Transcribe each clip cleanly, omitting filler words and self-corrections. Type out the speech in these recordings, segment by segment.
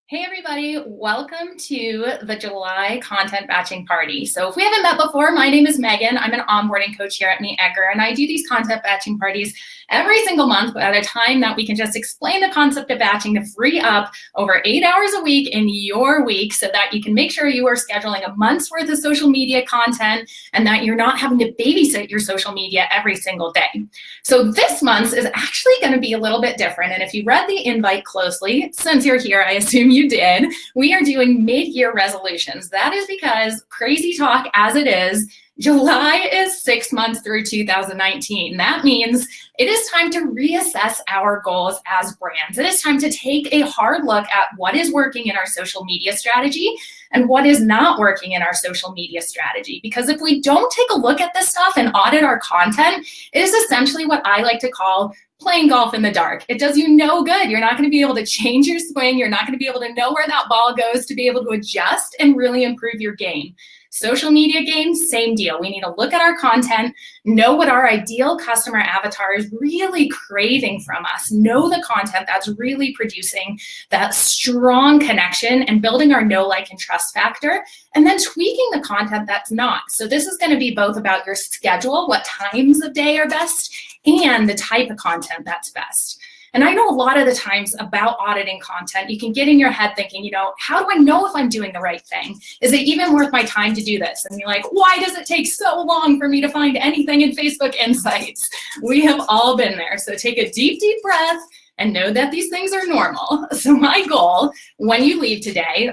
Hey everybody, welcome to the July content batching party. So if we haven't met before, my name is Megan. I'm an onboarding coach here at Team Edgar, and I do these content batching parties every single month at a time that we can just explain the concept of batching to free up over 8 hours a week in your week so that you can make sure you are scheduling a month's worth of social media content and that you're not having to babysit your social media every single day. So this month's is actually going to be a little bit different. And if you read the invite closely, since you're here, I assume you did, we are doing mid-year resolutions. That is because, crazy talk as it is, July is 6 months through 2019. That means it is time to reassess our goals as brands. It is time to take a hard look at what is working in our social media strategy and what is not working in our social media strategy. Because if we don't take a look at this stuff and audit our content, it is essentially what I like to call playing golf in the dark. It does you no good. You're not going to be able to change your swing. You're not going to be able to know where that ball goes to be able to adjust and really improve your game. Social media game, same deal. We need to look at our content, know what our ideal customer avatar is really craving from us, know the content that's really producing that strong connection and building our know, like, and trust factor, and then tweaking the content that's not. So this is going to be both about your schedule, what times of day are best, and the type of content that's best. And I know a lot of the times about auditing content, you can get in your head thinking, how do I know if I'm doing the right thing? Is it even worth my time to do this? And you're like, why does it take so long for me to find anything in Facebook Insights? We have all been there. So take a deep, deep breath and know that these things are normal. So my goal when you leave today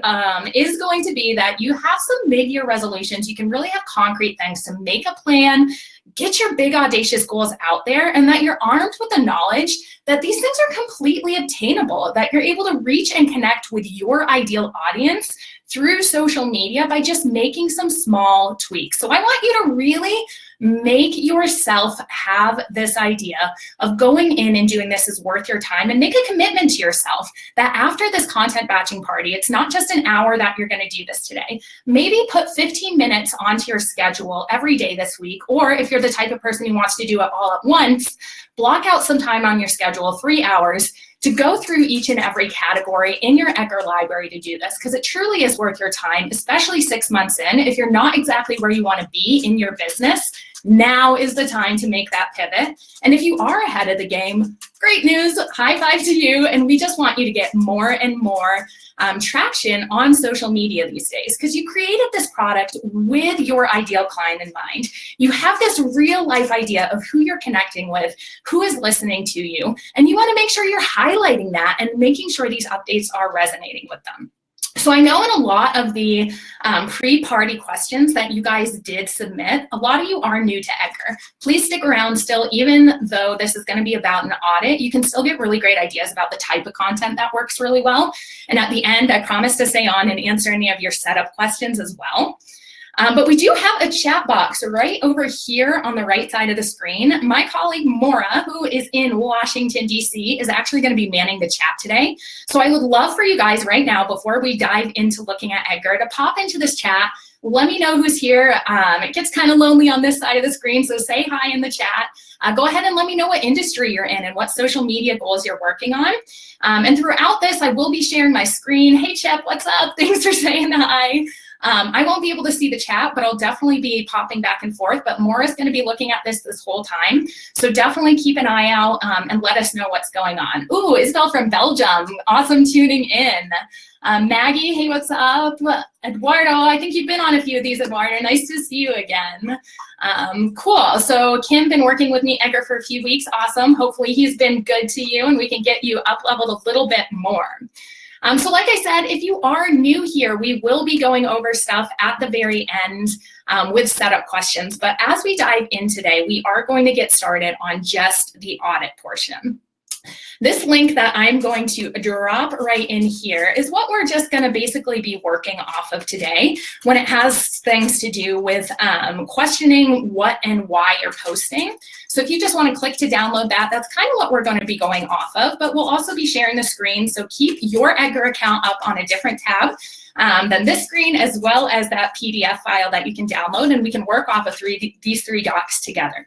is going to be that you have some mid-year resolutions. You can really have concrete things to make a plan, get your big audacious goals out there, and that you're armed with the knowledge that these things are completely obtainable, that you're able to reach and connect with your ideal audience through social media by just making some small tweaks. So I want you to really make yourself have this idea of going in and doing this is worth your time, and make a commitment to yourself that after this content batching party, it's not just an hour that you're going to do this today. Maybe put 15 minutes onto your schedule every day this week, or if you're the type of person who wants to do it all at once, block out some time on your schedule, 3 hours, to go through each and every category in your Edgar library to do this, because it truly is worth your time, especially 6 months in. If you're not exactly where you want to be in your business, now is the time to make that pivot. And if you are ahead of the game, great news, high five to you. And we just want you to get more and more traction on social media these days, because you created this product with your ideal client in mind. You have this real life idea of who you're connecting with, who is listening to you, and you want to make sure you're highlighting that and making sure these updates are resonating with them. So I know in a lot of the pre-party questions that you guys did submit, a lot of you are new to Edgar. Please stick around still, even though this is going to be about an audit. You can still get really great ideas about the type of content that works really well. And at the end, I promise to stay on and answer any of your setup questions as well. But we do have a chat box right over here on the right side of the screen. My colleague Maura, who is in Washington, D.C., is actually going to be manning the chat today. So I would love for you guys right now, before we dive into looking at Edgar, to pop into this chat. Let me know who's here. It gets kind of lonely on this side of the screen, so say hi in the chat. Go ahead and let me know what industry you're in and what social media goals you're working on. And throughout this, I will be sharing my screen. Hey, Chip, what's up? Thanks for saying hi. I won't be able to see the chat, but I'll definitely be popping back and forth. But Maura's going to be looking at this whole time. So definitely keep an eye out and let us know what's going on. Ooh, Isabel from Belgium. Awesome tuning in. Maggie, hey, what's up? Eduardo, I think you've been on a few of these, Eduardo. Nice to see you again. Cool. So Kim been working with me, Edgar, for a few weeks. Awesome. Hopefully he's been good to you and we can get you up-leveled a little bit more. So like I said, if you are new here, we will be going over stuff at the very end with setup questions. But as we dive in today, we are going to get started on just the audit portion. This link that I'm going to drop right in here is what we're just going to basically be working off of today when it has things to do with questioning what and why you're posting. So if you just want to click to download that, that's kind of what we're going to be going off of, but we'll also be sharing the screen. So keep your Edgar account up on a different tab than this screen, as well as that PDF file that you can download, and we can work off of these three docs together.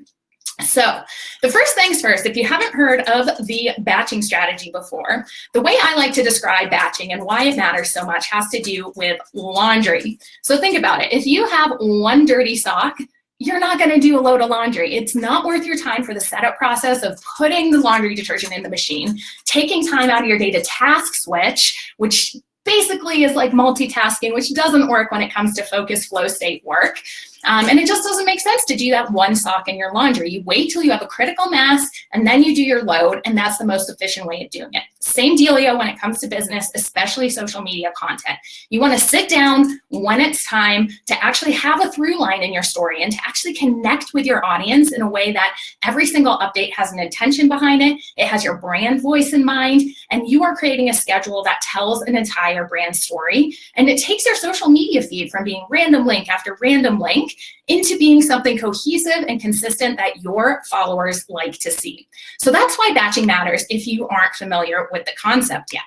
So the first things first, if you haven't heard of the batching strategy before, the way I like to describe batching and why it matters so much has to do with laundry. So think about it. If you have one dirty sock, you're not going to do a load of laundry. It's not worth your time for the setup process of putting the laundry detergent in the machine, taking time out of your day to task switch, which basically is like multitasking, which doesn't work when it comes to focused flow state work. And it just doesn't make sense to do that one sock in your laundry. You wait till you have a critical mass and then you do your load, and that's the most efficient way of doing it. Same dealio when it comes to business, especially social media content. You want to sit down when it's time to actually have a through line in your story and to actually connect with your audience in a way that every single update has an intention behind it. It has your brand voice in mind, and you are creating a schedule that tells an entire brand story. And it takes your social media feed from being random link after random link into being something cohesive and consistent that your followers like to see. So that's why batching matters if you aren't familiar with the concept yet.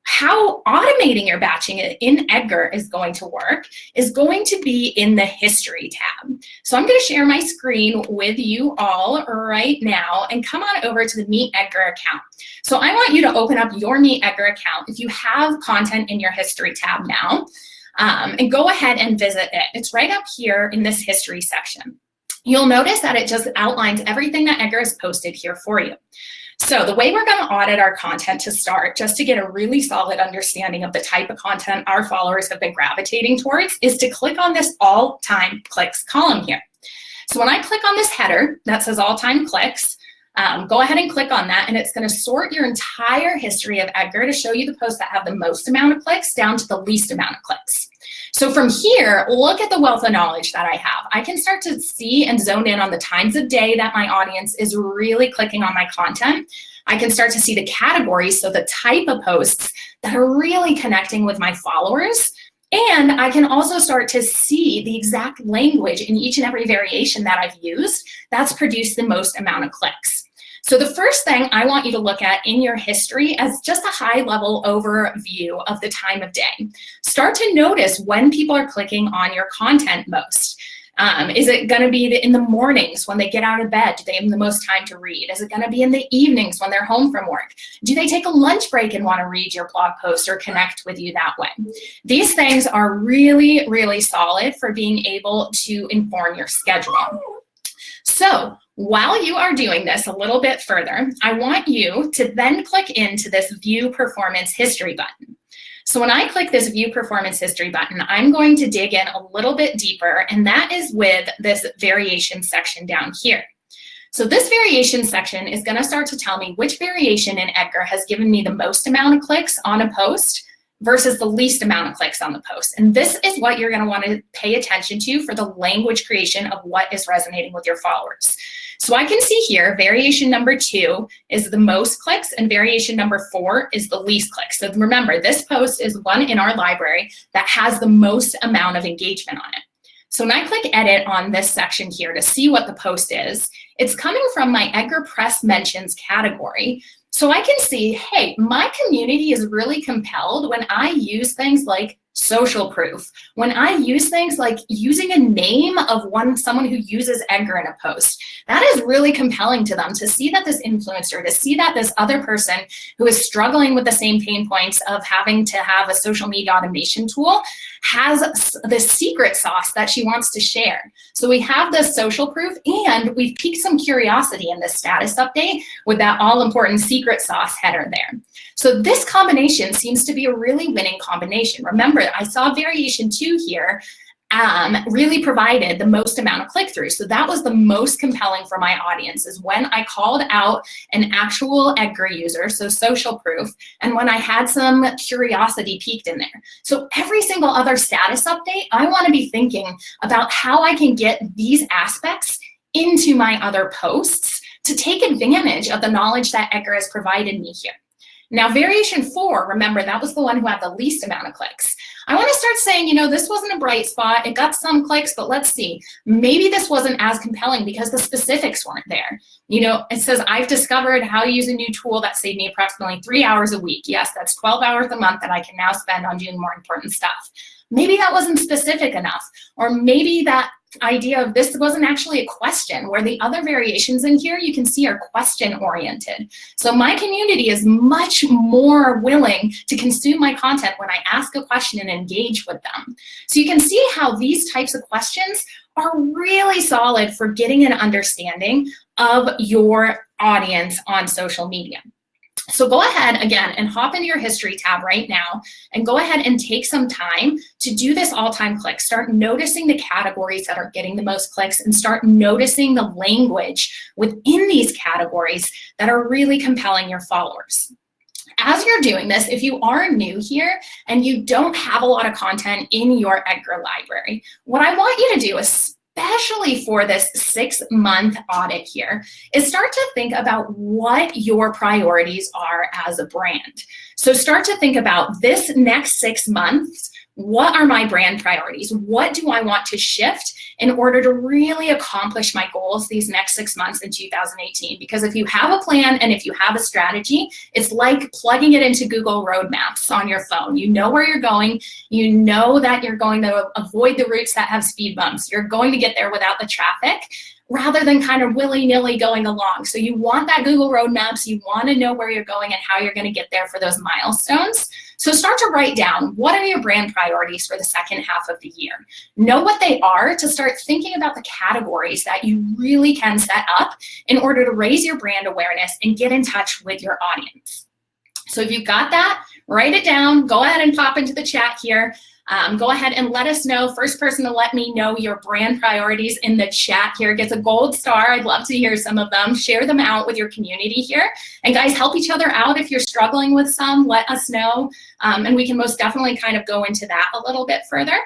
How automating your batching in Edgar is going to work is going to be in the History tab. So I'm going to share my screen with you all right now and come on over to the Meet Edgar account. So I want you to open up your Meet Edgar account if you have content in your History tab now. And go ahead and visit it. It's right up here in this history section. You'll notice that it just outlines everything that Edgar has posted here for you. So the way we're going to audit our content to start, just to get a really solid understanding of the type of content our followers have been gravitating towards, is to click on this all-time clicks column here. So when I click on this header that says all-time clicks, go ahead and click on that, and it's going to sort your entire history of Edgar to show you the posts that have the most amount of clicks down to the least amount of clicks. So from here, look at the wealth of knowledge that I have. I can start to see and zone in on the times of day that my audience is really clicking on my content. I can start to see the categories, so the type of posts that are really connecting with my followers. And I can also start to see the exact language in each and every variation that I've used that's produced the most amount of clicks. So the first thing I want you to look at in your history as just a high-level overview of the time of day. Start to notice when people are clicking on your content most. Is it going to be in the mornings when they get out of bed? Do they have the most time to read? Is it going to be in the evenings when they're home from work? Do they take a lunch break and want to read your blog post or connect with you that way? These things are really, really solid for being able to inform your schedule. So while you are doing this a little bit further, I want you to then click into this View Performance History button. So when I click this View Performance History button, I'm going to dig in a little bit deeper, and that is with this variation section down here. So this variation section is going to start to tell me which variation in Edgar has given me the most amount of clicks on a post versus the least amount of clicks on the post. And this is what you're going to want to pay attention to for the language creation of what is resonating with your followers. So I can see here, variation number 2 is the most clicks, and variation number 4 is the least clicks. So remember, this post is one in our library that has the most amount of engagement on it. So when I click edit on this section here to see what the post is, it's coming from my Edgar Press Mentions category. So I can see, hey, my community is really compelled when I use things like social proof, when I use things like using a name of someone who uses Edgar in a post. That is really compelling to them to see that this influencer, to see that this other person who is struggling with the same pain points of having to have a social media automation tool has the secret sauce that she wants to share. So we have this social proof, and we've piqued some curiosity in this status update with that all-important secret sauce header there. So this combination seems to be a really winning combination. Remember, I saw variation 2 here really provided the most amount of click-through. So that was the most compelling for my audience, is when I called out an actual Edgar user, so social proof, and when I had some curiosity peaked in there. So every single other status update, I want to be thinking about how I can get these aspects into my other posts to take advantage of the knowledge that Edgar has provided me here. Now, variation 4, remember, that was the one who had the least amount of clicks. I want to start saying, you know, this wasn't a bright spot. It got some clicks, but let's see. Maybe this wasn't as compelling because the specifics weren't there. You know, it says, I've discovered how to use a new tool that saved me approximately 3 hours a week. Yes, that's 12 hours a month that I can now spend on doing more important stuff. Maybe that wasn't specific enough, or maybe that idea of this wasn't actually a question, where the other variations in here you can see are question oriented. So my community is much more willing to consume my content when I ask a question and engage with them. So you can see how these types of questions are really solid for getting an understanding of your audience on social media. So go ahead again and hop into your history tab right now and go ahead and take some time to do this all-time click. Start noticing the categories that are getting the most clicks and start noticing the language within these categories that are really compelling your followers. As you're doing this, if you are new here and you don't have a lot of content in your Edgar library, what I want you to do, especially for this 6-month audit here, is start to think about what your priorities are as a brand. So start to think about this next 6 months. What are my brand priorities? What do I want to shift in order to really accomplish my goals these next 6 months in 2018? Because if you have a plan and if you have a strategy, it's like plugging it into Google Road Maps on your phone. You know where you're going. You know that you're going to avoid the routes that have speed bumps. You're going to get there without the traffic, rather than kind of willy-nilly going along. So you want that Google Road Maps. You want to know where you're going and how you're going to get there for those milestones. So start to write down, what are your brand priorities for the second half of the year? Know what they are to start thinking about the categories that you really can set up in order to raise your brand awareness and get in touch with your audience. So if you've got that, write it down. Go ahead and pop into the chat here. Go ahead and let us know. First person to let me know your brand priorities in the chat here gets a gold star. I'd love to hear some of them. Share them out with your community here. And guys, help each other out. If you're struggling with some, let us know. And we can most definitely kind of go into that a little bit further.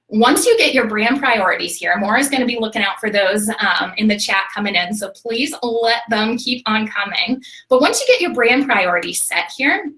Once you get your brand priorities here, Maura's going to be looking out for those in the chat coming in. So please let them keep on coming. But once you get your brand priorities set here,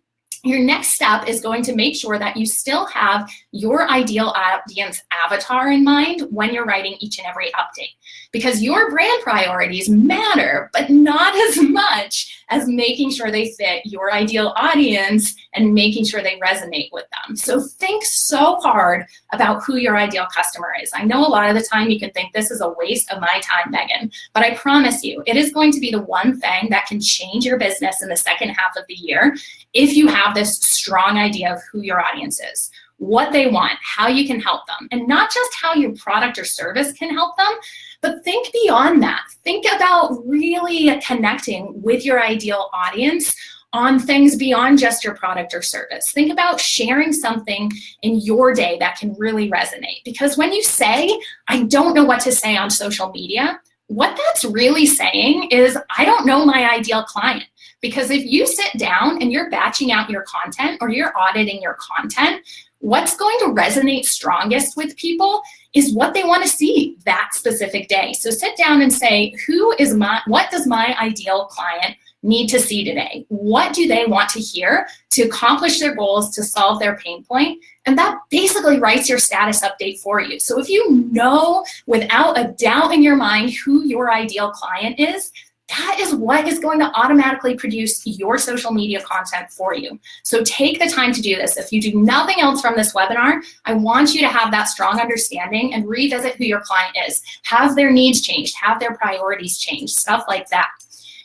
your next step is going to make sure that you still have your ideal audience avatar in mind when you're writing each and every update. Because your brand priorities matter, but not as much as making sure they fit your ideal audience and making sure they resonate with them. So think so hard about who your ideal customer is. I know a lot of the time you can think this is a waste of my time, Megan, but I promise you, it is going to be the one thing that can change your business in the second half of the year if you have this strong idea of who your audience is, what they want, how you can help them, and not just how your product or service can help them, but think beyond that. Think about really connecting with your ideal audience on things beyond just your product or service. Think about sharing something in your day that can really resonate. Because when you say, I don't know what to say on social media, what that's really saying is, I don't know my ideal client. Because if you sit down and you're batching out your content or you're auditing your content, what's going to resonate strongest with people is what they want to see that specific day. So sit down and say, what does my ideal client need to see today? What do they want to hear to accomplish their goals, to solve their pain point? And that basically writes your status update for you. So if you know without a doubt in your mind who your ideal client is, that is what is going to automatically produce your social media content for you. So take the time to do this. If you do nothing else from this webinar, I want you to have that strong understanding and revisit who your client is. Have their needs changed? Have their priorities changed? Stuff like that.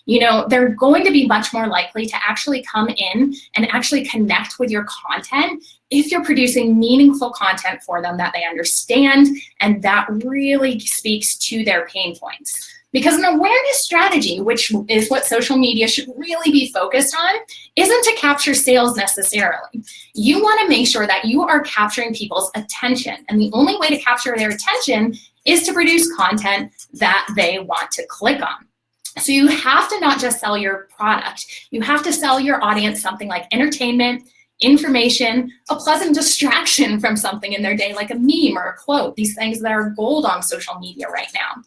You know, they're going to be much more likely to actually come in and actually connect with your content if you're producing meaningful content for them that they understand and that really speaks to their pain points. Because an awareness strategy, which is what social media should really be focused on, isn't to capture sales necessarily. You want to make sure that you are capturing people's attention. And the only way to capture their attention is to produce content that they want to click on. So you have to not just sell your product. You have to sell your audience something like entertainment, information, a pleasant distraction from something in their day, like a meme or a quote, these things that are gold on social media right now.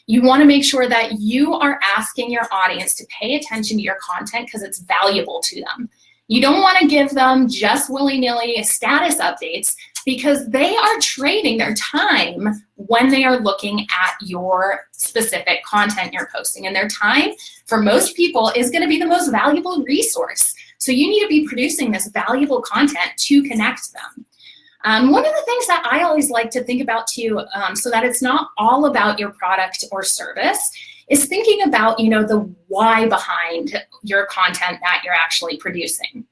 You want to make sure that you are asking your audience to pay attention to your content because it's valuable to them. You don't want to give them just willy-nilly status updates because they are trading their time when they are looking at your specific content you're posting. And their time, for most people, is going to be the most valuable resource. So you need to be producing this valuable content to connect them. One of the things that I always like to think about too, so that it's not all about your product or service, is thinking about, the why behind your content that you're actually producing.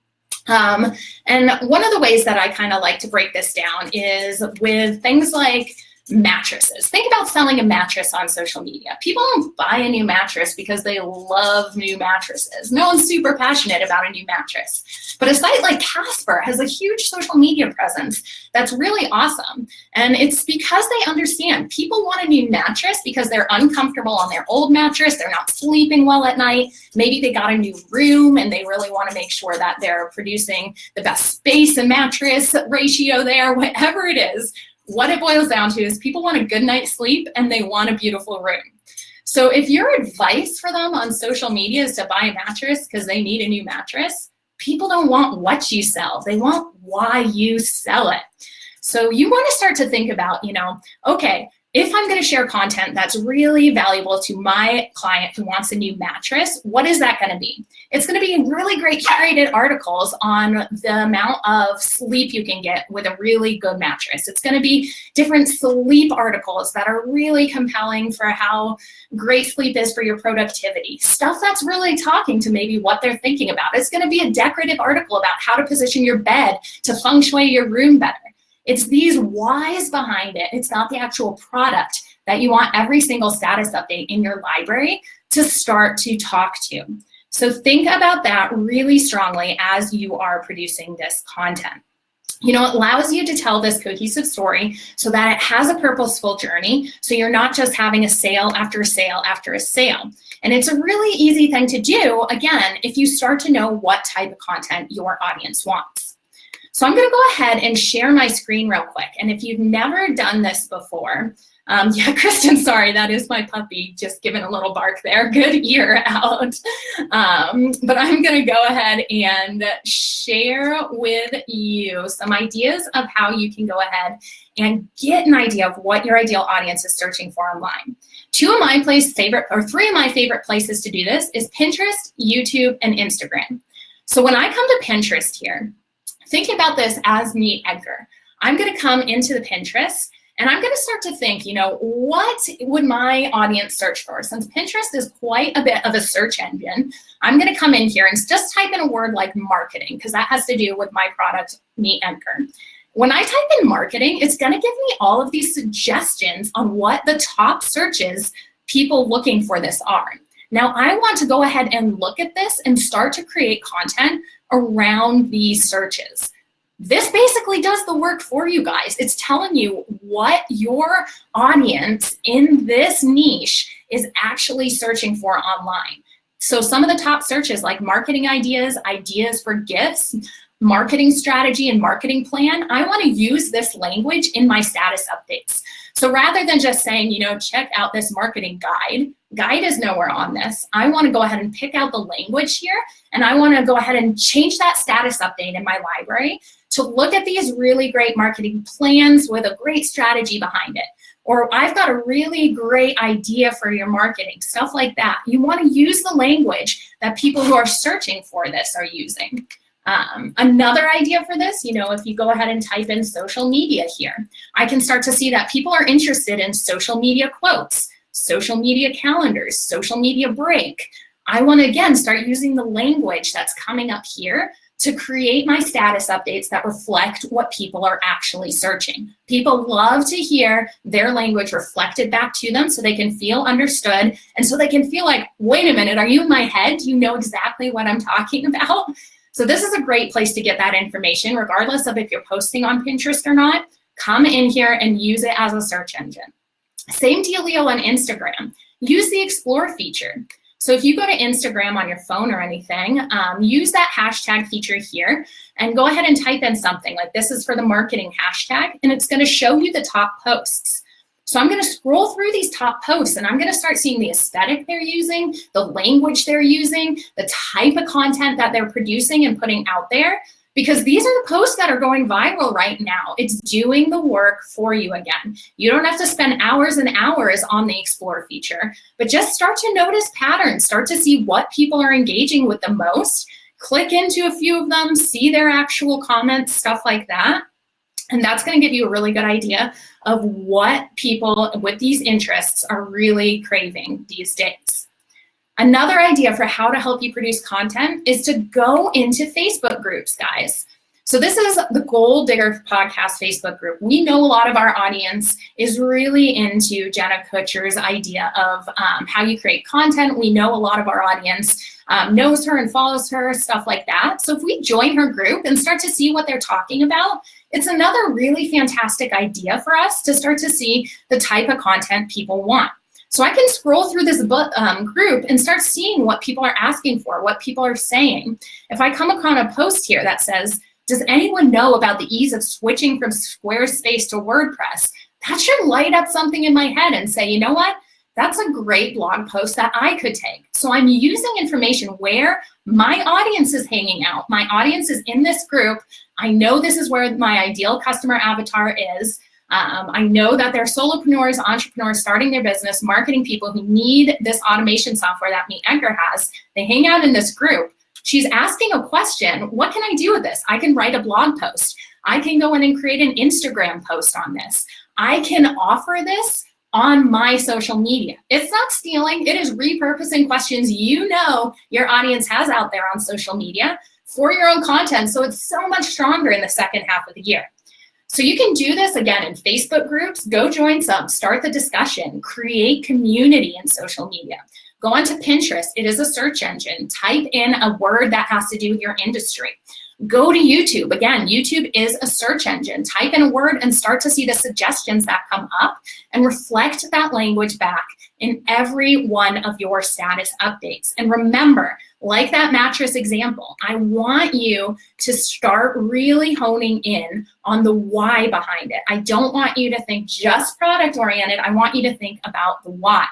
And one of the ways that I kind of like to break this down is with things like mattresses. Think about selling a mattress on social media. People don't buy a new mattress because they love new mattresses. No one's super passionate about a new mattress. But a site like Casper has a huge social media presence that's really awesome. And it's because they understand people want a new mattress because they're uncomfortable on their old mattress. They're not sleeping well at night. Maybe they got a new room and they really want to make sure that they're producing the best space and mattress ratio there, whatever it is. What it boils down to is people want a good night's sleep and they want a beautiful room. So if your advice for them on social media is to buy a mattress because they need a new mattress, people don't want what you sell. They want why you sell it. So you want to start to think about, okay, if I'm going to share content that's really valuable to my client who wants a new mattress, what is that going to be? It's going to be really great curated articles on the amount of sleep you can get with a really good mattress. It's going to be different sleep articles that are really compelling for how great sleep is for your productivity. Stuff that's really talking to maybe what they're thinking about. It's going to be a decorative article about how to position your bed to feng shui your room better. It's these whys behind it. It's not the actual product that you want every single status update in your library to start to talk to. So think about that really strongly as you are producing this content. It allows you to tell this cohesive story so that it has a purposeful journey. So you're not just having a sale after a sale after a sale. And it's a really easy thing to do, again, if you start to know what type of content your audience wants. So I'm going to go ahead and share my screen real quick. And if you've never done this before, Kristen, sorry, that is my puppy just giving a little bark there. Good ear out. But I'm going to go ahead and share with you some ideas of how you can go ahead and get an idea of what your ideal audience is searching for online. Three of my favorite places to do this is Pinterest, YouTube, and Instagram. So when I come to Pinterest here, thinking about this as Meet Edgar, I'm going to come into the Pinterest and I'm going to start to think, what would my audience search for? Since Pinterest is quite a bit of a search engine, I'm going to come in here and just type in a word like marketing, because that has to do with my product, Meet Edgar. When I type in marketing, it's going to give me all of these suggestions on what the top searches people looking for this are. Now, I want to go ahead and look at this and start to create content around these searches. This basically does the work for you guys. It's telling you what your audience in this niche is actually searching for online. So some of the top searches like marketing ideas, ideas for gifts, marketing strategy, and marketing plan, I want to use this language in my status updates. So rather than just saying, check out this marketing guide is nowhere on this. I want to go ahead and pick out the language here, and I want to go ahead and change that status update in my library to look at these really great marketing plans with a great strategy behind it. Or I've got a really great idea for your marketing, stuff like that. You want to use the language that people who are searching for this are using. Another idea for this, if you go ahead and type in social media here, I can start to see that people are interested in social media quotes, social media calendars, social media break. I want to, again, start using the language that's coming up here to create my status updates that reflect what people are actually searching. People love to hear their language reflected back to them so they can feel understood and so they can feel like, wait a minute, are you in my head? Do you know exactly what I'm talking about? So this is a great place to get that information, regardless of if you're posting on Pinterest or not. Come in here and use it as a search engine. Same dealio on Instagram. Use the Explore feature. So if you go to Instagram on your phone or anything, use that hashtag feature here and go ahead and type in something like this is for the marketing hashtag, and it's going to show you the top posts. So I'm going to scroll through these top posts and I'm going to start seeing the aesthetic they're using, the language they're using, the type of content that they're producing and putting out there, because these are the posts that are going viral right now. It's doing the work for you again. You don't have to spend hours and hours on the Explore feature, but just start to notice patterns, start to see what people are engaging with the most, click into a few of them, see their actual comments, stuff like that. And that's going to give you a really good idea of what people with these interests are really craving these days. Another idea for how to help you produce content is to go into Facebook groups, guys. So this is the Gold Digger Podcast Facebook group. We know a lot of our audience is really into Jenna Kutcher's idea of how you create content. We know a lot of our audience knows her and follows her, stuff like that. So if we join her group and start to see what they're talking about, it's another really fantastic idea for us to start to see the type of content people want. So I can scroll through this group and start seeing what people are asking for, what people are saying. If I come upon a post here that says, does anyone know about the ease of switching from Squarespace to WordPress? That should light up something in my head and say, you know what? That's a great blog post that I could take. So I'm using information where my audience is hanging out. My audience is in this group. I know this is where my ideal customer avatar is. I know that they're solopreneurs, entrepreneurs starting their business, marketing people who need this automation software that Team Edgar has. They hang out in this group. She's asking a question. What can I do with this? I can write a blog post. I can go in and create an Instagram post on this. I can offer this on my social media. It's not stealing. It is repurposing questions you know your audience has out there on social media for your own content. So it's so much stronger in the second half of the year. So you can do this again in Facebook groups. Go join some, start the discussion, create community in social media. Go onto Pinterest. It is a search engine. Type in a word that has to do with your industry. Go to YouTube. Again, YouTube is a search engine. Type in a word and start to see the suggestions that come up and reflect that language back in every one of your status updates. And remember, like that mattress example, I want you to start really honing in on the why behind it. I don't want you to think just product oriented. I want you to think about the why.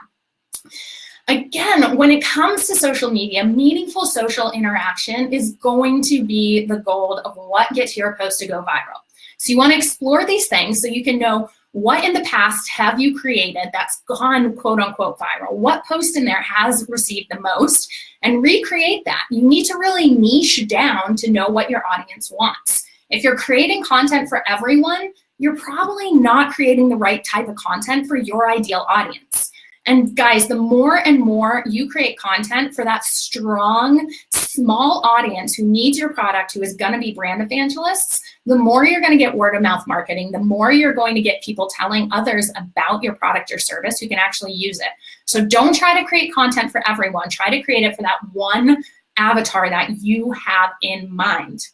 Again, when it comes to social media, meaningful social interaction is going to be the gold of what gets your post to go viral. So you want to explore these things so you can know what in the past have you created that's gone quote unquote viral? What post in there has received the most? And recreate that. You need to really niche down to know what your audience wants. If you're creating content for everyone, you're probably not creating the right type of content for your ideal audience. And guys, the more and more you create content for that strong, small audience who needs your product, who is going to be brand evangelists, the more you're going to get word of mouth marketing, the more you're going to get people telling others about your product or service who can actually use it. So don't try to create content for everyone. Try to create it for that one avatar that you have in mind.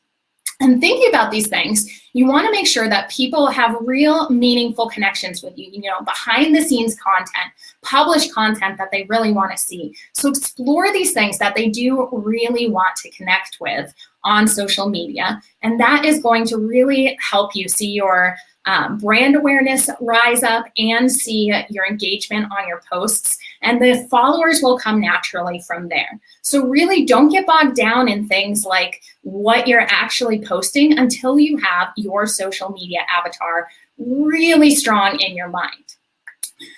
And thinking about these things, you want to make sure that people have real meaningful connections with you, behind the scenes content, published content that they really want to see. So explore these things that they do really want to connect with on social media. And that is going to really help you see your brand awareness rise up and see your engagement on your posts. And the followers will come naturally from there. So really don't get bogged down in things like what you're actually posting until you have your social media avatar really strong in your mind.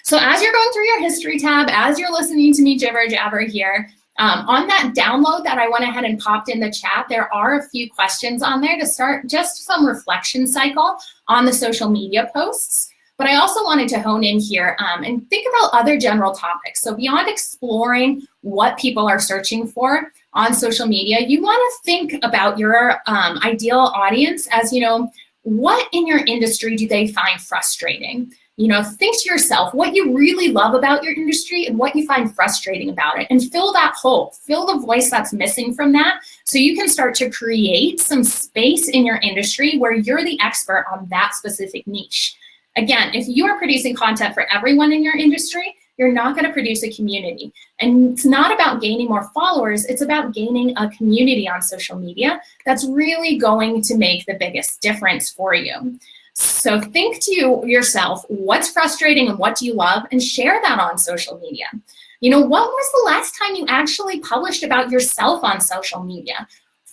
So as you're going through your history tab, as you're listening to me jibber jabber here, on that download that I went ahead and popped in the chat, there are a few questions on there to start just some reflection cycle on the social media posts. But I also wanted to hone in here and think about other general topics. So beyond exploring what people are searching for on social media, you want to think about your ideal audience as, what in your industry do they find frustrating? Think to yourself what you really love about your industry and what you find frustrating about it, and fill that hole, fill the voice that's missing from that, so you can start to create some space in your industry where you're the expert on that specific niche. Again, if you are producing content for everyone in your industry, you're not going to produce a community. And it's not about gaining more followers, it's about gaining a community on social media that's really going to make the biggest difference for you. So think to yourself, what's frustrating and what do you love, and share that on social media. What was the last time you actually published about yourself on social media?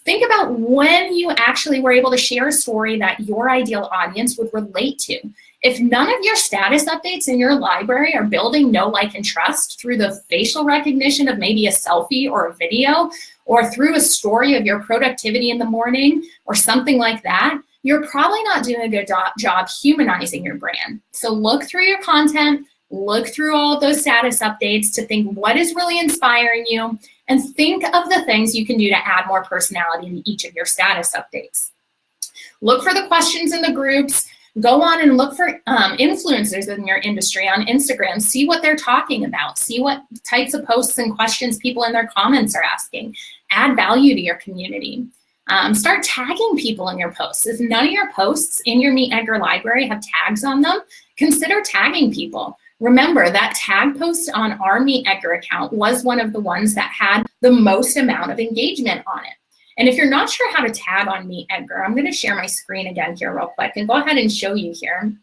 Think about when you actually were able to share a story that your ideal audience would relate to. If none of your status updates in your library are building know, like, and trust through the facial recognition of maybe a selfie or a video, or through a story of your productivity in the morning or something like that, you're probably not doing a good job humanizing your brand. So look through your content, look through all of those status updates to think what is really inspiring you, and think of the things you can do to add more personality in each of your status updates. Look for the questions in the groups. Go on and look for influencers in your industry on Instagram. See what they're talking about. See what types of posts and questions people in their comments are asking. Add value to your community. Start tagging people in your posts. If none of your posts in your Meet Edgar library have tags on them, consider tagging people. Remember, that tag post on our Meet Edgar account was one of the ones that had the most amount of engagement on it. And if you're not sure how to tag on Meet Edgar, I'm going to share my screen again here real quick and go ahead and show you here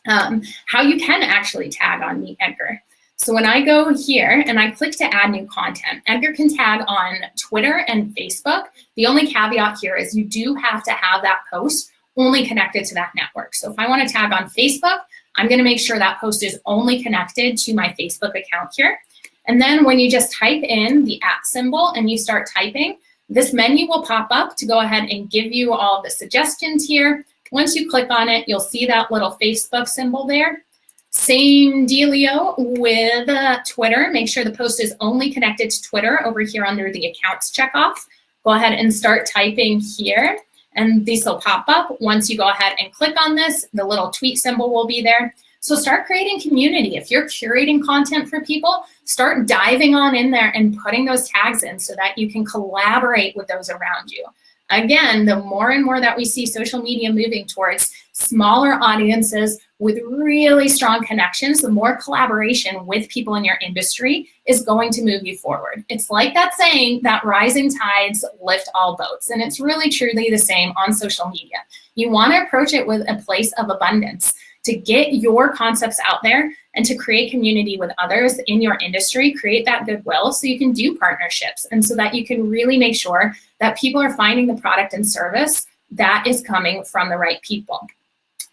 how you can actually tag on Meet Edgar. So when I go here and I click to add new content, Edgar can tag on Twitter and Facebook. The only caveat here is you do have to have that post only connected to that network. So if I want to tag on Facebook, I'm going to make sure that post is only connected to my Facebook account here. And then when you just type in the @ symbol and you start typing, this menu will pop up to go ahead and give you all the suggestions here. Once you click on it, you'll see that little Facebook symbol there. Same dealio with Twitter. Make sure the post is only connected to Twitter over here under the accounts checkoff. Go ahead and start typing here, and these will pop up. Once you go ahead and click on this, the little tweet symbol will be there. So start creating community. If you're curating content for people, start diving on in there and putting those tags in so that you can collaborate with those around you. Again, the more and more that we see social media moving towards smaller audiences with really strong connections, the more collaboration with people in your industry is going to move you forward. It's like that saying that rising tides lift all boats, and it's really truly the same on social media. You want to approach it with a place of abundance to get your concepts out there and to create community with others in your industry, create that goodwill so you can do partnerships and so that you can really make sure that people are finding the product and service that is coming from the right people.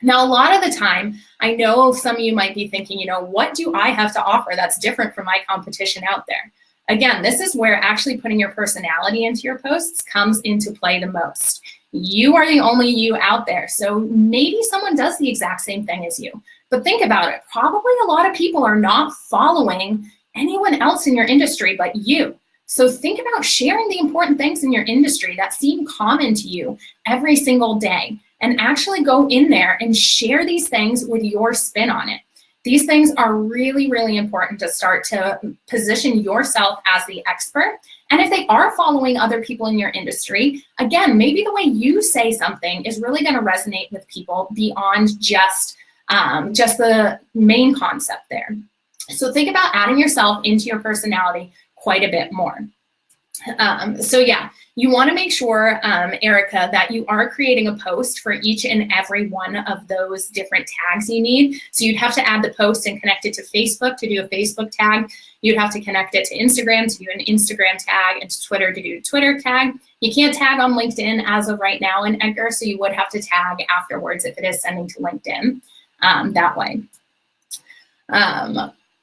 Now, a lot of the time, I know some of you might be thinking, you know, what do I have to offer that's different from my competition out there? Again, this is where actually putting your personality into your posts comes into play the most. You are the only you out there. So maybe someone does the exact same thing as you. But think about it. Probably a lot of people are not following anyone else in your industry but you. So think about sharing the important things in your industry that seem common to you every single day, and actually go in there and share these things with your spin on it. These things are really, really important to start to position yourself as the expert. And if they are following other people in your industry, again, maybe the way you say something is really going to resonate with people beyond just the main concept there. So think about adding yourself into your personality quite a bit more. So yeah, you want to make sure, Erica, that you are creating a post for each and every one of those different tags you need. So you'd have to add the post and connect it to Facebook to do a Facebook tag. You'd have to connect it to Instagram to do an Instagram tag, and to Twitter to do a Twitter tag. You can't tag on LinkedIn as of right now in Edgar, so you would have to tag afterwards if it is sending to LinkedIn that way.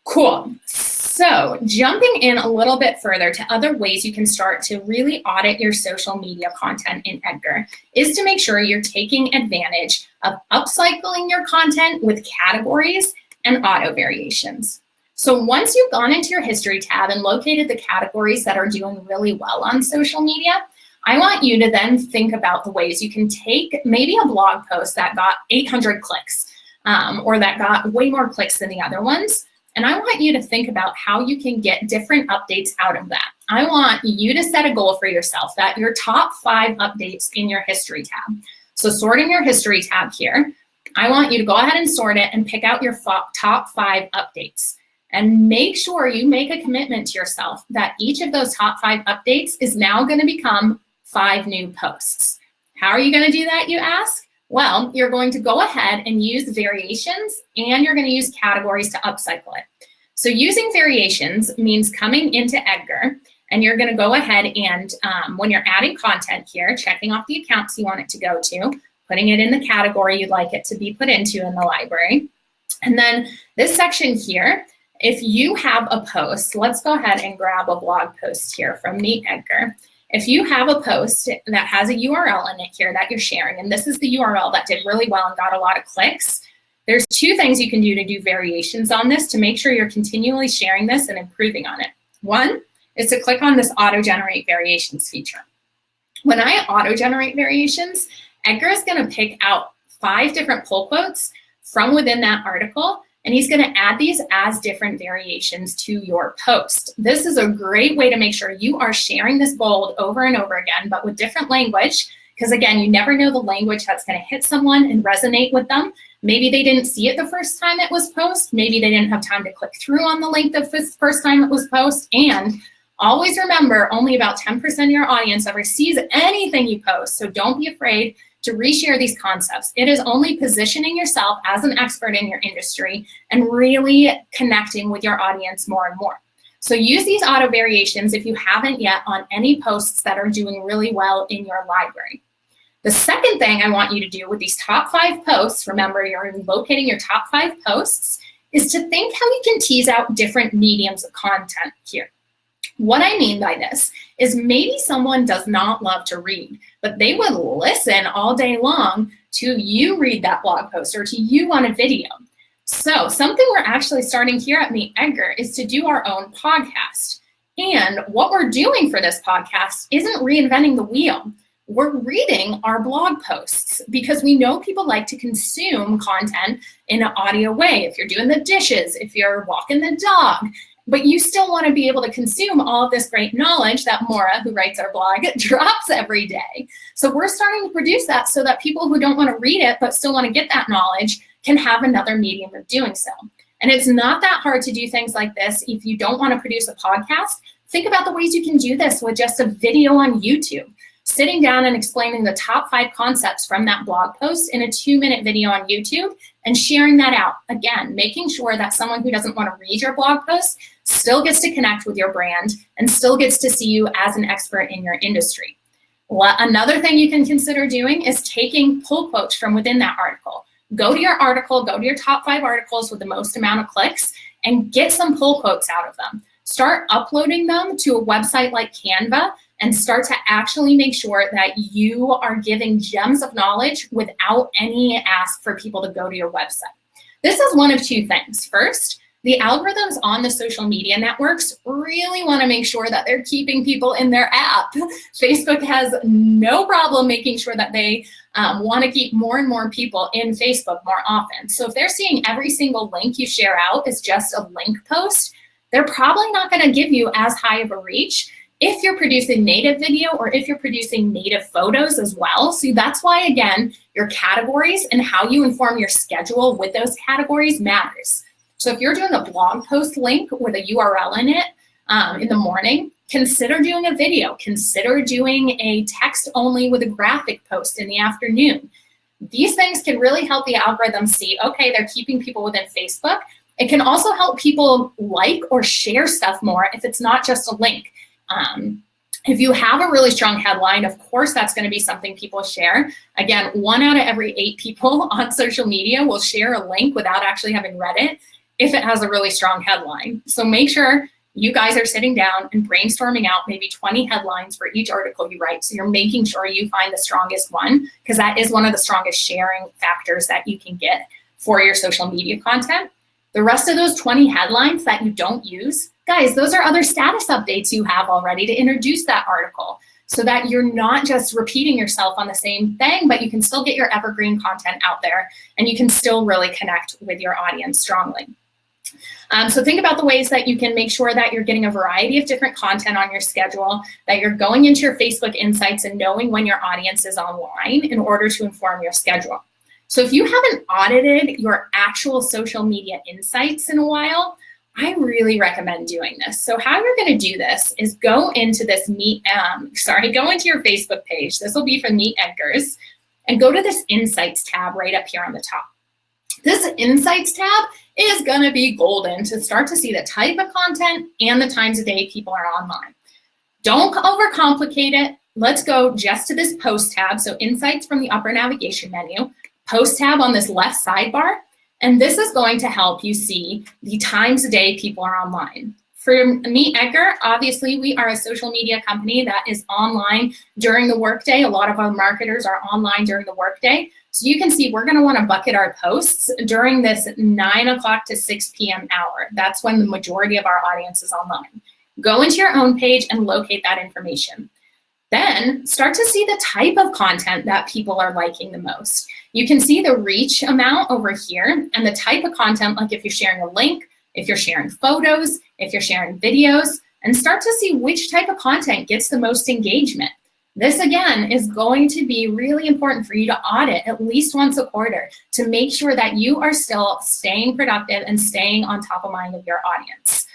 Cool. So jumping in a little bit further to other ways you can start to really audit your social media content in Edgar is to make sure you're taking advantage of upcycling your content with categories and auto variations. So once you've gone into your history tab and located the categories that are doing really well on social media, I want you to then think about the ways you can take maybe a blog post that got 800 clicks or that got way more clicks than the other ones. And I want you to think about how you can get different updates out of that. I want you to set a goal for yourself that your top 5 updates in your history tab. So sorting your history tab here, I want you to go ahead and sort it and pick out your top 5 updates. And make sure you make a commitment to yourself that each of those top 5 updates is now going to become 5 new posts. How are you going to do that, you ask? Well, you're going to go ahead and use variations, and you're going to use categories to upcycle it. So using variations means coming into Edgar, and you're going to go ahead and when you're adding content here, checking off the accounts you want it to go to, putting it in the category you'd like it to be put into in the library. And then this section here, if you have a post, let's go ahead and grab a blog post here from Meet Edgar. If you have a post that has a URL in it here that you're sharing, and this is the URL that did really well and got a lot of clicks, there's two things you can do to do variations on this to make sure you're continually sharing this and improving on it. One is to click on this auto-generate variations feature. When I auto-generate variations, Edgar is going to pick out 5 different pull quotes from within that article, and he's going to add these as different variations to your post. This is a great way to make sure you are sharing this gold over and over again, but with different language, because again, you never know the language that's going to hit someone and resonate with them. Maybe they didn't see it the first time it was posted. Maybe they didn't have time to click through on the link the first time it was posted. And always remember, only about 10% of your audience ever sees anything you post. So don't be afraid to reshare these concepts. It is only positioning yourself as an expert in your industry and really connecting with your audience more and more. So use these auto variations if you haven't yet on any posts that are doing really well in your library. The second thing I want you to do with these top 5 posts, remember you're locating your top 5 posts, is to think how you can tease out different mediums of content here. What I mean by this is maybe someone does not love to read, but they would listen all day long to you read that blog post or to you on a video. So something we're actually starting here at Meet Edgar is to do our own podcast. And what we're doing for this podcast isn't reinventing the wheel. We're reading our blog posts because we know people like to consume content in an audio way. If you're doing the dishes, if you're walking the dog, but you still want to be able to consume all of this great knowledge that Maura, who writes our blog, drops every day. So we're starting to produce that so that people who don't want to read it but still want to get that knowledge can have another medium of doing so. And it's not that hard to do things like this. If you don't want to produce a podcast, think about the ways you can do this with just a video on YouTube. Sitting down and explaining the top 5 concepts from that blog post in a 2-minute video on YouTube and sharing that out. Again, making sure that someone who doesn't want to read your blog post still gets to connect with your brand and still gets to see you as an expert in your industry. Another thing you can consider doing is taking pull quotes from within that article. Go to your article, go to your top 5 articles with the most amount of clicks and get some pull quotes out of them. Start uploading them to a website like Canva and start to actually make sure that you are giving gems of knowledge without any ask for people to go to your website. This is one of 2 things. First, the algorithms on the social media networks really want to make sure that they're keeping people in their app. Facebook has no problem making sure that they want to keep more and more people in Facebook more often. So if they're seeing every single link you share out is just a link post, they're probably not going to give you as high of a reach if you're producing native video or if you're producing native photos as well. So that's why, again, your categories and how you inform your schedule with those categories matters. So if you're doing a blog post link with a URL in it in the morning, consider doing a video. Consider doing a text only with a graphic post in the afternoon. These things can really help the algorithm see, okay, they're keeping people within Facebook. It can also help people like or share stuff more if it's not just a link. If you have a really strong headline, of course, that's going to be something people share. Again, 1 out of every 8 people on social media will share a link without actually having read it if it has a really strong headline. So make sure you guys are sitting down and brainstorming out maybe 20 headlines for each article you write. So you're making sure you find the strongest one, because that is one of the strongest sharing factors that you can get for your social media content. The rest of those 20 headlines that you don't use, guys, those are other status updates you have already to introduce that article so that you're not just repeating yourself on the same thing, but you can still get your evergreen content out there and you can still really connect with your audience strongly. So think about the ways that you can make sure that you're getting a variety of different content on your schedule, that you're going into your Facebook insights and knowing when your audience is online in order to inform your schedule. So if you haven't audited your actual social media insights in a while, I really recommend doing this. So how you're going to do this is go into this go into your Facebook page. This will be for Meet Edgar's, and go to this Insights tab right up here on the top. This Insights tab is going to be golden to start to see the type of content and the times of day people are online. Don't overcomplicate it. Let's go just to this Post tab. So Insights from the upper navigation menu, Post tab on this left sidebar. And this is going to help you see the times a day people are online. For me, Edgar, obviously we are a social media company that is online during the workday. A lot of our marketers are online during the workday. So you can see we're gonna wanna bucket our posts during this 9 o'clock to 6 p.m. hour. That's when the majority of our audience is online. Go into your own page and locate that information. Then start to see the type of content that people are liking the most. You can see the reach amount over here and the type of content, like if you're sharing a link, if you're sharing photos, if you're sharing videos, and start to see which type of content gets the most engagement. This, again, is going to be really important for you to audit at least once a quarter to make sure that you are still staying productive and staying on top of mind of your audience.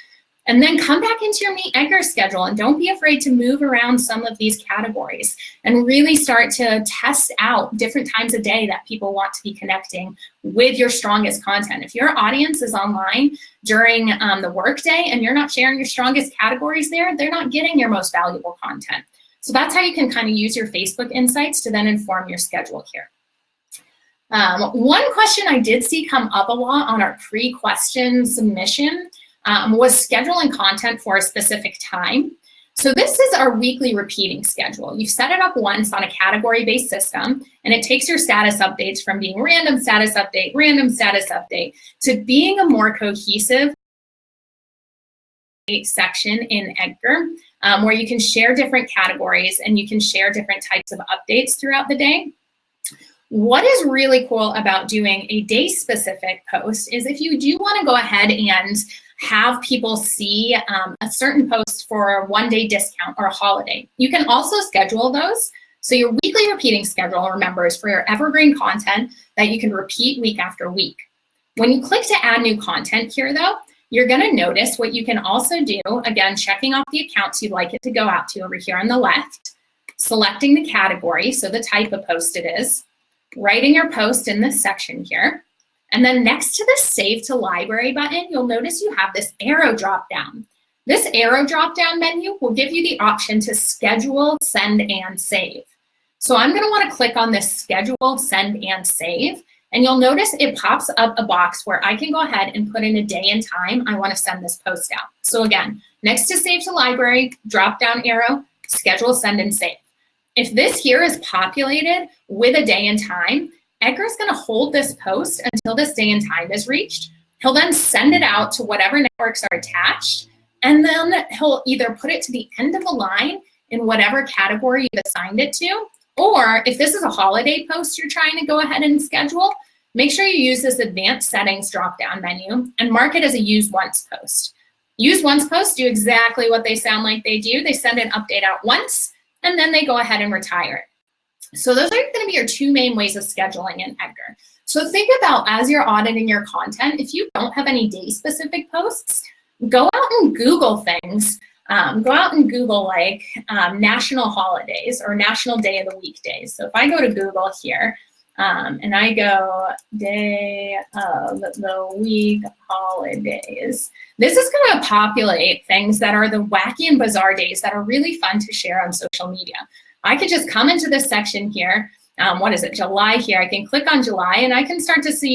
And then come back into your Meet Edgar schedule and don't be afraid to move around some of these categories and really start to test out different times of day that people want to be connecting with your strongest content. If your audience is online during the workday and you're not sharing your strongest categories there, they're not getting your most valuable content. So that's how you can kind of use your Facebook insights to then inform your schedule here. One question I did see come up a lot on our pre-question submission was scheduling content for a specific time. So this is our weekly repeating schedule. You set it up once on a category-based system, and it takes your status updates from being random status update, to being a more cohesive section in Edgar, where you can share different categories and you can share different types of updates throughout the day. What is really cool about doing a day-specific post is if you do want to go ahead and have people see a certain post for a one-day discount or a holiday, you can also schedule those. So your weekly repeating schedule, remember, is for your evergreen content that you can repeat week after week. When you click to add new content here, though, you're going to notice what you can also do, again, checking off the accounts you'd like it to go out to over here on the left, selecting the category, so the type of post it is, writing your post in this section here. And then next to the Save to Library button, you'll notice you have this arrow drop down. This arrow drop down menu will give you the option to schedule, send, and save. So I'm going to want to click on this schedule, send, and save. And you'll notice it pops up a box where I can go ahead and put in a day and time I want to send this post out. So again, next to Save to Library, drop down arrow, schedule, send, and save. If this here is populated with a day and time, Edgar's going to hold this post until this day and time is reached. He'll then send it out to whatever networks are attached, and then he'll either put it to the end of the line in whatever category you've assigned it to, or if this is a holiday post you're trying to go ahead and schedule, make sure you use this advanced settings drop-down menu and mark it as a use once post. Use once posts do exactly what they sound like they do. They send an update out once, and then they go ahead and retire it. So those are going to be your two main ways of scheduling in Edgar. So think about, as you're auditing your content, if you don't have any day-specific posts, go out and Google things. Go out and Google like national holidays or national day of the week days. So if I go to Google here and I go day of the week holidays, this is going to populate things that are the wacky and bizarre days that are really fun to share on social media. I could just come into this section here. What is it, July here? I can click on July and I can start to see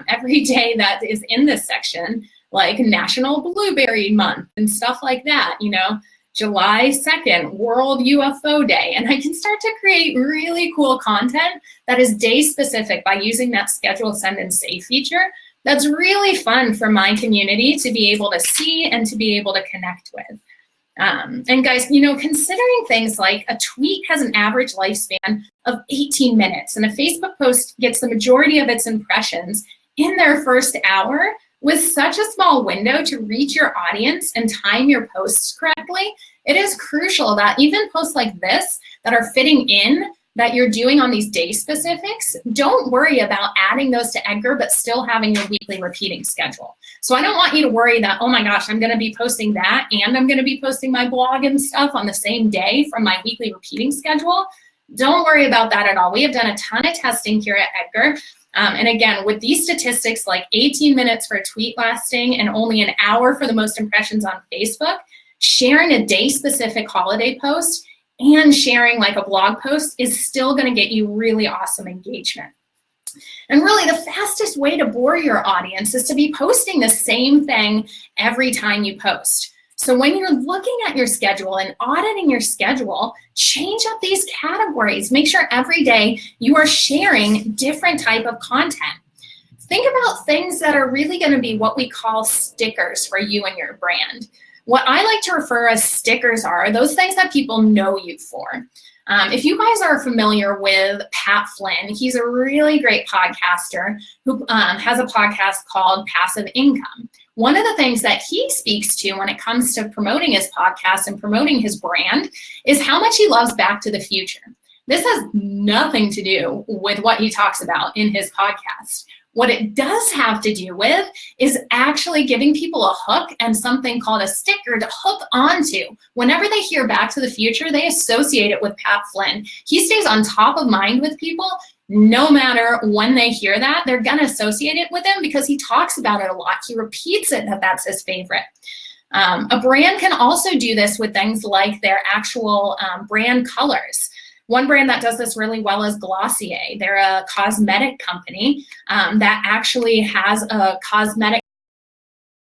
every day that is in this section, like National Blueberry Month and stuff like that, you know, July 2nd, World UFO Day. And I can start to create really cool content that is day specific by using that schedule, send, and save feature. That's really fun for my community to be able to see and to be able to connect with. And guys, you know, considering things like a tweet has an average lifespan of 18 minutes and a Facebook post gets the majority of its impressions in their first hour, with such a small window to reach your audience and time your posts correctly, it is crucial that even posts like this that are fitting in, that you're doing on these day specifics, don't worry about adding those to Edgar, but still having your weekly repeating schedule. So I don't want you to worry that, oh my gosh, I'm gonna be posting that and I'm gonna be posting my blog and stuff on the same day from my weekly repeating schedule. Don't worry about that at all. We have done a ton of testing here at Edgar. And again, with these statistics, like 18 minutes for a tweet lasting and only an hour for the most impressions on Facebook, sharing a day-specific holiday post and sharing like a blog post is still going to get you really awesome engagement. And really, the fastest way to bore your audience is to be posting the same thing every time you post. So when you're looking at your schedule and auditing your schedule, change up these categories. Make sure every day you are sharing different type of content. Think about things that are really going to be what we call stickers for you and your brand. What I like to refer as stickers are those things that people know you for. If you guys are familiar with Pat Flynn, he's a really great podcaster who has a podcast called Passive Income. One of the things that he speaks to when it comes to promoting his podcast and promoting his brand is how much he loves Back to the Future. This has nothing to do with what he talks about in his podcast. What it does have to do with is actually giving people a hook and something called a sticker to hook onto. Whenever they hear Back to the Future, they associate it with Pat Flynn. He stays on top of mind with people. No matter when they hear that, they're going to associate it with him because he talks about it a lot. He repeats it that that's his favorite. A brand can also do this with things like their actual brand colors. One brand that does this really well is Glossier. They're a cosmetic company that actually has a cosmetic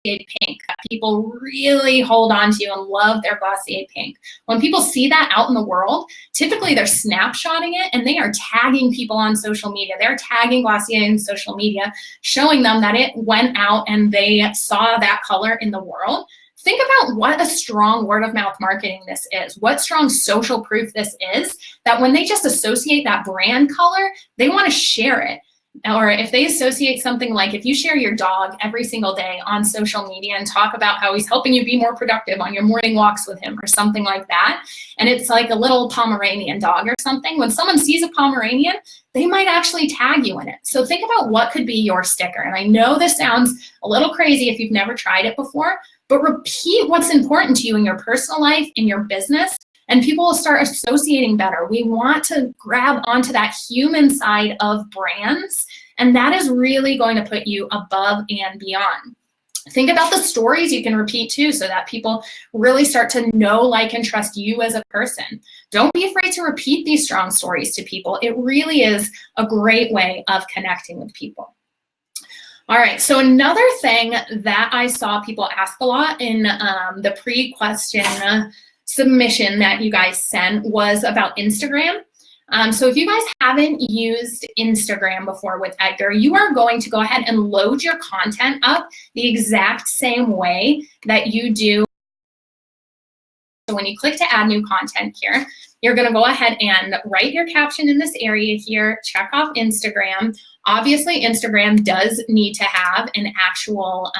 pink that people really hold on to and love their Glossier pink. When people see that out in the world, typically they're snapshotting it and they are tagging people on social media. They're tagging Glossier in social media, showing them that it went out and they saw that color in the world. Think about what a strong word of mouth marketing this is, what strong social proof this is, that when they just associate that brand color, they want to share it. Or if they associate something like if you share your dog every single day on social media and talk about how he's helping you be more productive on your morning walks with him or something like that, and it's like a little Pomeranian dog or something, when someone sees a Pomeranian, they might actually tag you in it. So think about what could be your sticker. And I know this sounds a little crazy if you've never tried it before, but repeat what's important to you in your personal life, in your business, and people will start associating better. We want to grab onto that human side of brands, and that is really going to put you above and beyond. Think about the stories you can repeat too, so that people really start to know, like, and trust you as a person. Don't be afraid to repeat these strong stories to people. It really is a great way of connecting with people. All right, so another thing that I saw people ask a lot in the pre-question submission that you guys sent was about Instagram. So if you guys haven't used Instagram before with Edgar, you are going to go ahead and load your content up the exact same way that you do. So when you click to add new content here, you're going to go ahead and write your caption in this area here, check off Instagram. Obviously, Instagram does need to have an actual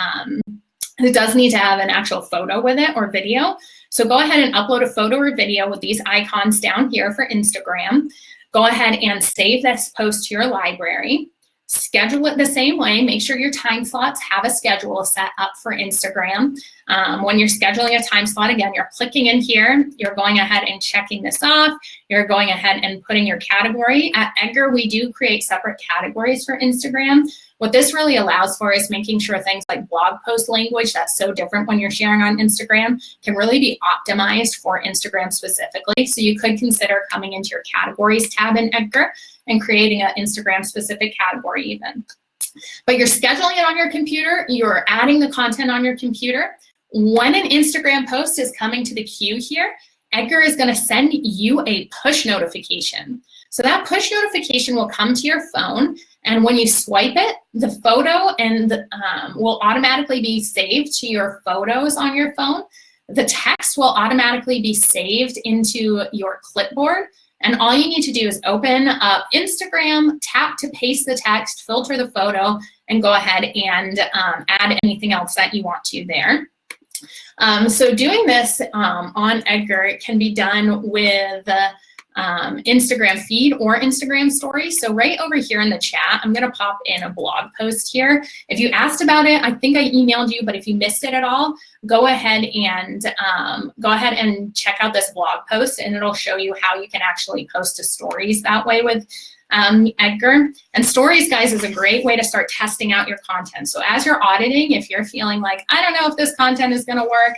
photo with it or video. So go ahead and upload a photo or video with these icons down here for Instagram. Go ahead and save this post to your library. Schedule it the same way. Make sure your time slots have a schedule set up for Instagram. When you're scheduling a time slot, again, you're clicking in here. You're going ahead and checking this off. You're going ahead and putting your category. At Edgar, we do create separate categories for Instagram. What this really allows for is making sure things like blog post language that's so different when you're sharing on Instagram can really be optimized for Instagram specifically. So you could consider coming into your categories tab in Edgar and creating an Instagram specific category even. But you're scheduling it on your computer, you're adding the content on your computer. When an Instagram post is coming to the queue here, Edgar is going to send you a push notification. So that push notification will come to your phone, and when you swipe it, the photo will automatically be saved to your photos on your phone. The text will automatically be saved into your clipboard, and all you need to do is open up Instagram, tap to paste the text, filter the photo, and go ahead and add anything else that you want to there. So doing this on Edgar can be done with Instagram feed or Instagram stories. So right over here in the chat, I'm going to pop in a blog post here. If you asked about it, I think I emailed you, but if you missed it at all, go ahead and check out this blog post, and it'll show you how you can actually post to stories that way with Edgar. And stories, guys, is a great way to start testing out your content. So as you're auditing, if you're feeling like, I don't know if this content is going to work,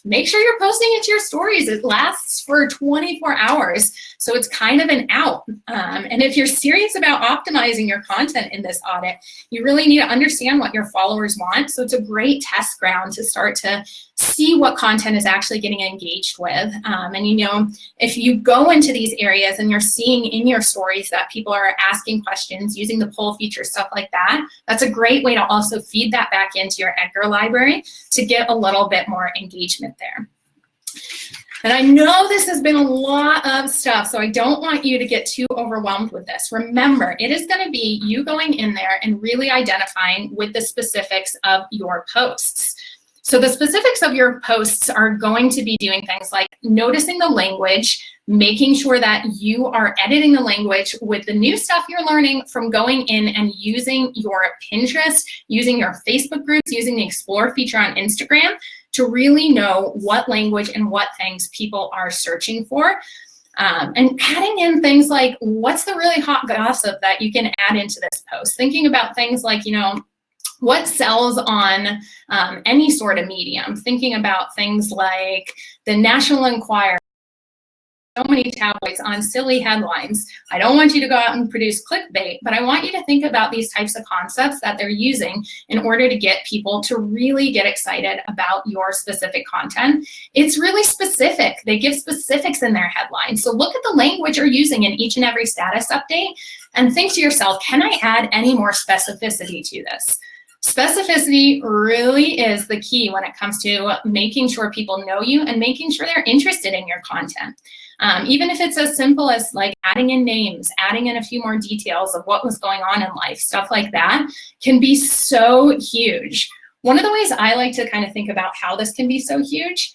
make sure you're posting it to your stories. It lasts for 24 hours, so it's kind of an out. And if you're serious about optimizing your content in this audit, you really need to understand what your followers want. So it's a great test ground to start to see what content is actually getting engaged with. And you know, if you go into these areas and you're seeing in your stories that people are asking questions, using the poll feature, stuff like that, that's a great way to also feed that back into your Edgar library to get a little bit more engagement there. And I know this has been a lot of stuff, so I don't want you to get too overwhelmed with this. Remember, it is going to be you going in there and really identifying with the specifics of your posts. So the specifics of your posts are going to be doing things like noticing the language, making sure that you are editing the language with the new stuff you're learning from going in and using your Pinterest, using your Facebook groups, using the Explore feature on Instagram to really know what language and what things people are searching for. And adding in things like, what's the really hot gossip that you can add into this post? Thinking about things like, you know, what sells on any sort of medium? Thinking about things like the National Enquirer, so many tabloids on silly headlines. I don't want you to go out and produce clickbait, but I want you to think about these types of concepts that they're using in order to get people to really get excited about your specific content. It's really specific. They give specifics in their headlines. So look at the language you're using in each and every status update and think to yourself, can I add any more specificity to this? Specificity really is the key when it comes to making sure people know you and making sure they're interested in your content. Even if it's as simple as like adding in names, adding in a few more details of what was going on in life, stuff like that can be so huge. One of the ways I like to kind of think about how this can be so huge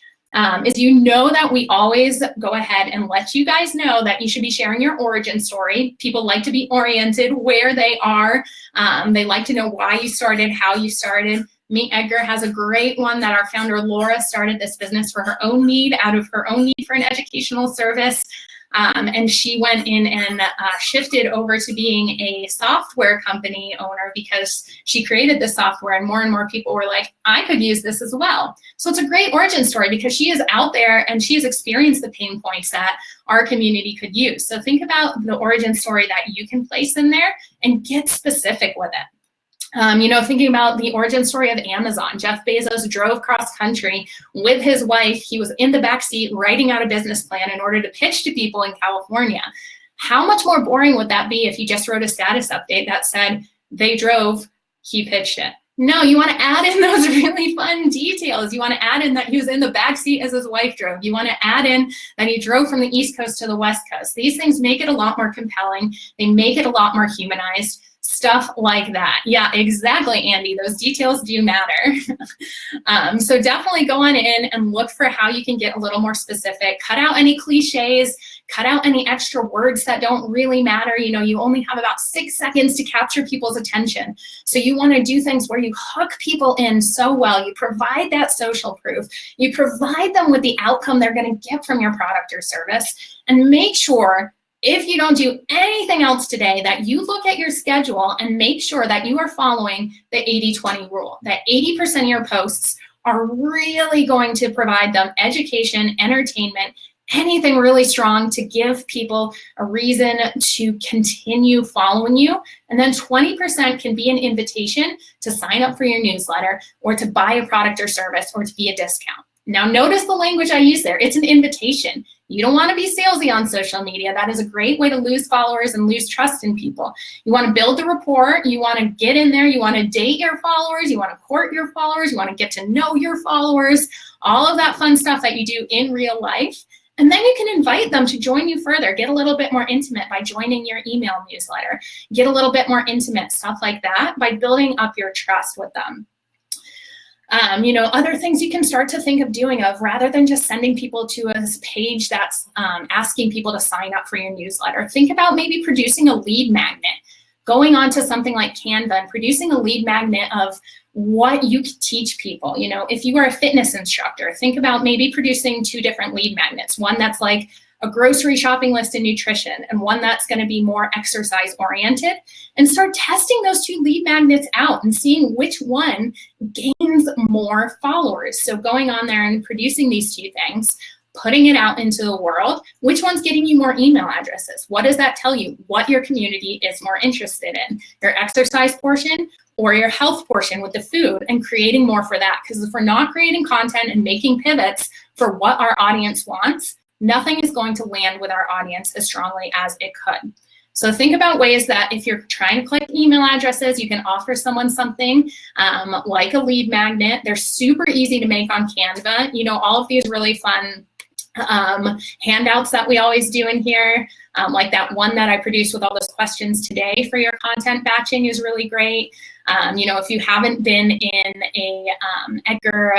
is, you know, that we always go ahead and let you guys know that you should be sharing your origin story. People like to be oriented where they are. They like to know why you started, how you started. Team Edgar has a great one that our founder Laura started this business for her own need, out of her own need for an educational service. And she went in and shifted over to being a software company owner because she created the software and more people were like, I could use this as well. So it's a great origin story because she is out there and she has experienced the pain points that our community could use. So think about the origin story that you can place in there and get specific with it. You know, thinking about the origin story of Amazon. Jeff Bezos drove cross country with his wife. He was in the backseat writing out a business plan in order to pitch to people in California. How much more boring would that be if you just wrote a status update that said they drove, he pitched it? No, you want to add in those really fun details. You want to add in that he was in the backseat as his wife drove. You want to add in that he drove from the East Coast to the West Coast. These things make it a lot more compelling. They make it a lot more humanized. Stuff like that. Yeah, exactly, Andy. Those details do matter. So definitely go on in and look for how you can get a little more specific. Cut out any cliches. Cut out any extra words that don't really matter. You know, you only have about 6 seconds to capture people's attention. So you want to do things where you hook people in so well. You provide that social proof. You provide them with the outcome they're going to get from your product or service. And make sure, if you don't do anything else today, that you look at your schedule and make sure that you are following the 80-20 rule, that 80% of your posts are really going to provide them education, entertainment, anything really strong to give people a reason to continue following you. And then 20% can be an invitation to sign up for your newsletter or to buy a product or service or to be a discount. Now, notice the language I use there. It's an invitation. You don't want to be salesy on social media. That is a great way to lose followers and lose trust in people. You want to build the rapport. You want to get in there. You want to date your followers. You want to court your followers. You want to get to know your followers. All of that fun stuff that you do in real life. And then you can invite them to join you further. Get a little bit more intimate by joining your email newsletter. Get a little bit more intimate, stuff like that, by building up your trust with them. You know, other things you can start to think of doing, rather than just sending people to a page that's asking people to sign up for your newsletter. Think about maybe producing a lead magnet, going on to something like Canva and producing a lead magnet of what you could teach people. You know, if you are a fitness instructor, think about maybe producing 2 different lead magnets. One that's like a grocery shopping list in nutrition, and one that's going to be more exercise oriented, and start testing those two lead magnets out and seeing which one gains more followers. So going on there and producing these two things, putting it out into the world, which one's getting you more email addresses? What does that tell you? What your community is more interested in? Your exercise portion or your health portion with the food, and creating more for that. Because if we're not creating content and making pivots for what our audience wants, nothing is going to land with our audience as strongly as it could. So think about ways that if you're trying to collect email addresses, you can offer someone something like a lead magnet. They're super easy to make on Canva. You know, all of these really fun handouts that we always do in here, like that one that I produced with all those questions today for your content batching is really great. You know, if you haven't been in a Edgar,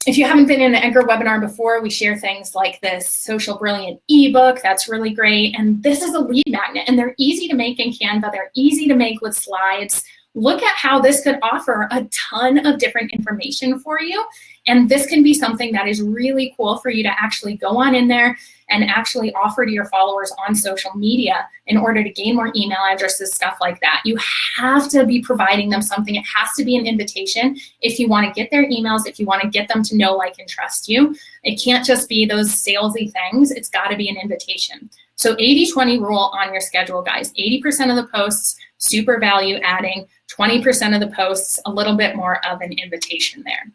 if you haven't been in an Edgar webinar before, we share things like this Social Brilliant ebook. That's really great. And this is a lead magnet, and they're easy to make in Canva. They're easy to make with slides. Look at how this could offer a ton of different information for you. And this can be something that is really cool for you to actually go on in there and actually offer to your followers on social media in order to gain more email addresses, stuff like that. You have to be providing them something. It has to be an invitation if you want to get their emails, if you want to get them to know, like, and trust you. It can't just be those salesy things. It's got to be an invitation. So 80-20 rule on your schedule, guys. 80% of the posts, super value adding, 20% of the posts, a little bit more of an invitation there.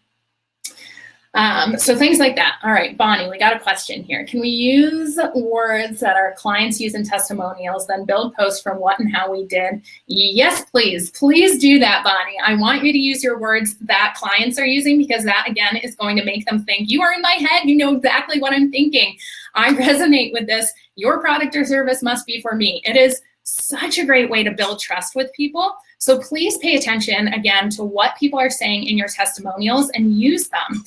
So things like that. All right, Bonnie, we got a question here. Can we use words that our clients use in testimonials, then build posts from what and how we did? Yes, please. Please do that, Bonnie. I want you to use your words that clients are using, because that, again, is going to make them think, you are in my head. You know exactly what I'm thinking. I resonate with this. Your product or service must be for me. It is such a great way to build trust with people. So please pay attention, again, to what people are saying in your testimonials and use them.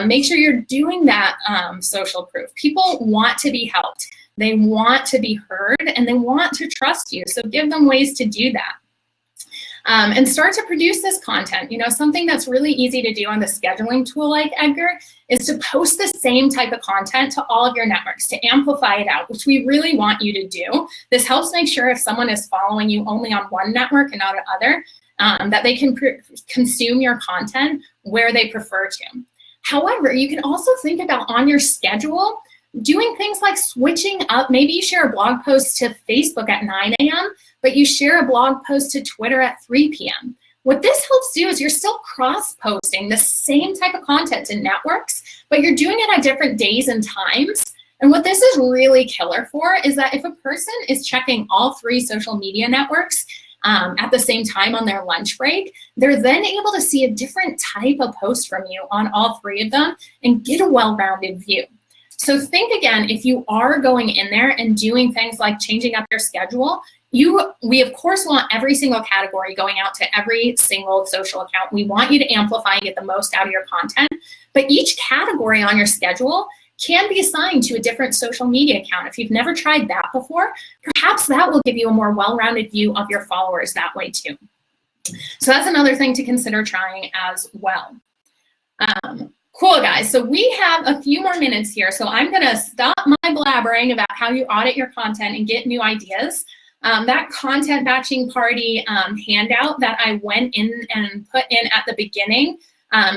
Make sure you're doing that social proof. People want to be helped. They want to be heard, and they want to trust you. So give them ways to do that. And start to produce this content. You know, something that's really easy to do on the scheduling tool like Edgar is to post the same type of content to all of your networks, to amplify it out, which we really want you to do. This helps make sure if someone is following you only on one network and not another, that they can consume your content where they prefer to. However, you can also think about on your schedule, doing things like switching up. Maybe you share a blog post to Facebook at 9 a.m., but you share a blog post to Twitter at 3 p.m. What this helps do is you're still cross-posting the same type of content to networks, but you're doing it at different days and times. And what this is really killer for is that if a person is checking all 3 social media networks at the same time on their lunch break, they're then able to see a different type of post from you on all 3 of them and get a well-rounded view. So think again, if you are going in there and doing things like changing up your schedule, we of course want every single category going out to every single social account. We want you to amplify and get the most out of your content, but each category on your schedule can be assigned to a different social media account. If you've never tried that before, perhaps that will give you a more well-rounded view of your followers that way too. So that's another thing to consider trying as well. Cool, guys. So we have a few more minutes here. So I'm going to stop my blabbering about how you audit your content and get new ideas. That content batching party handout that I went in and put in at the beginning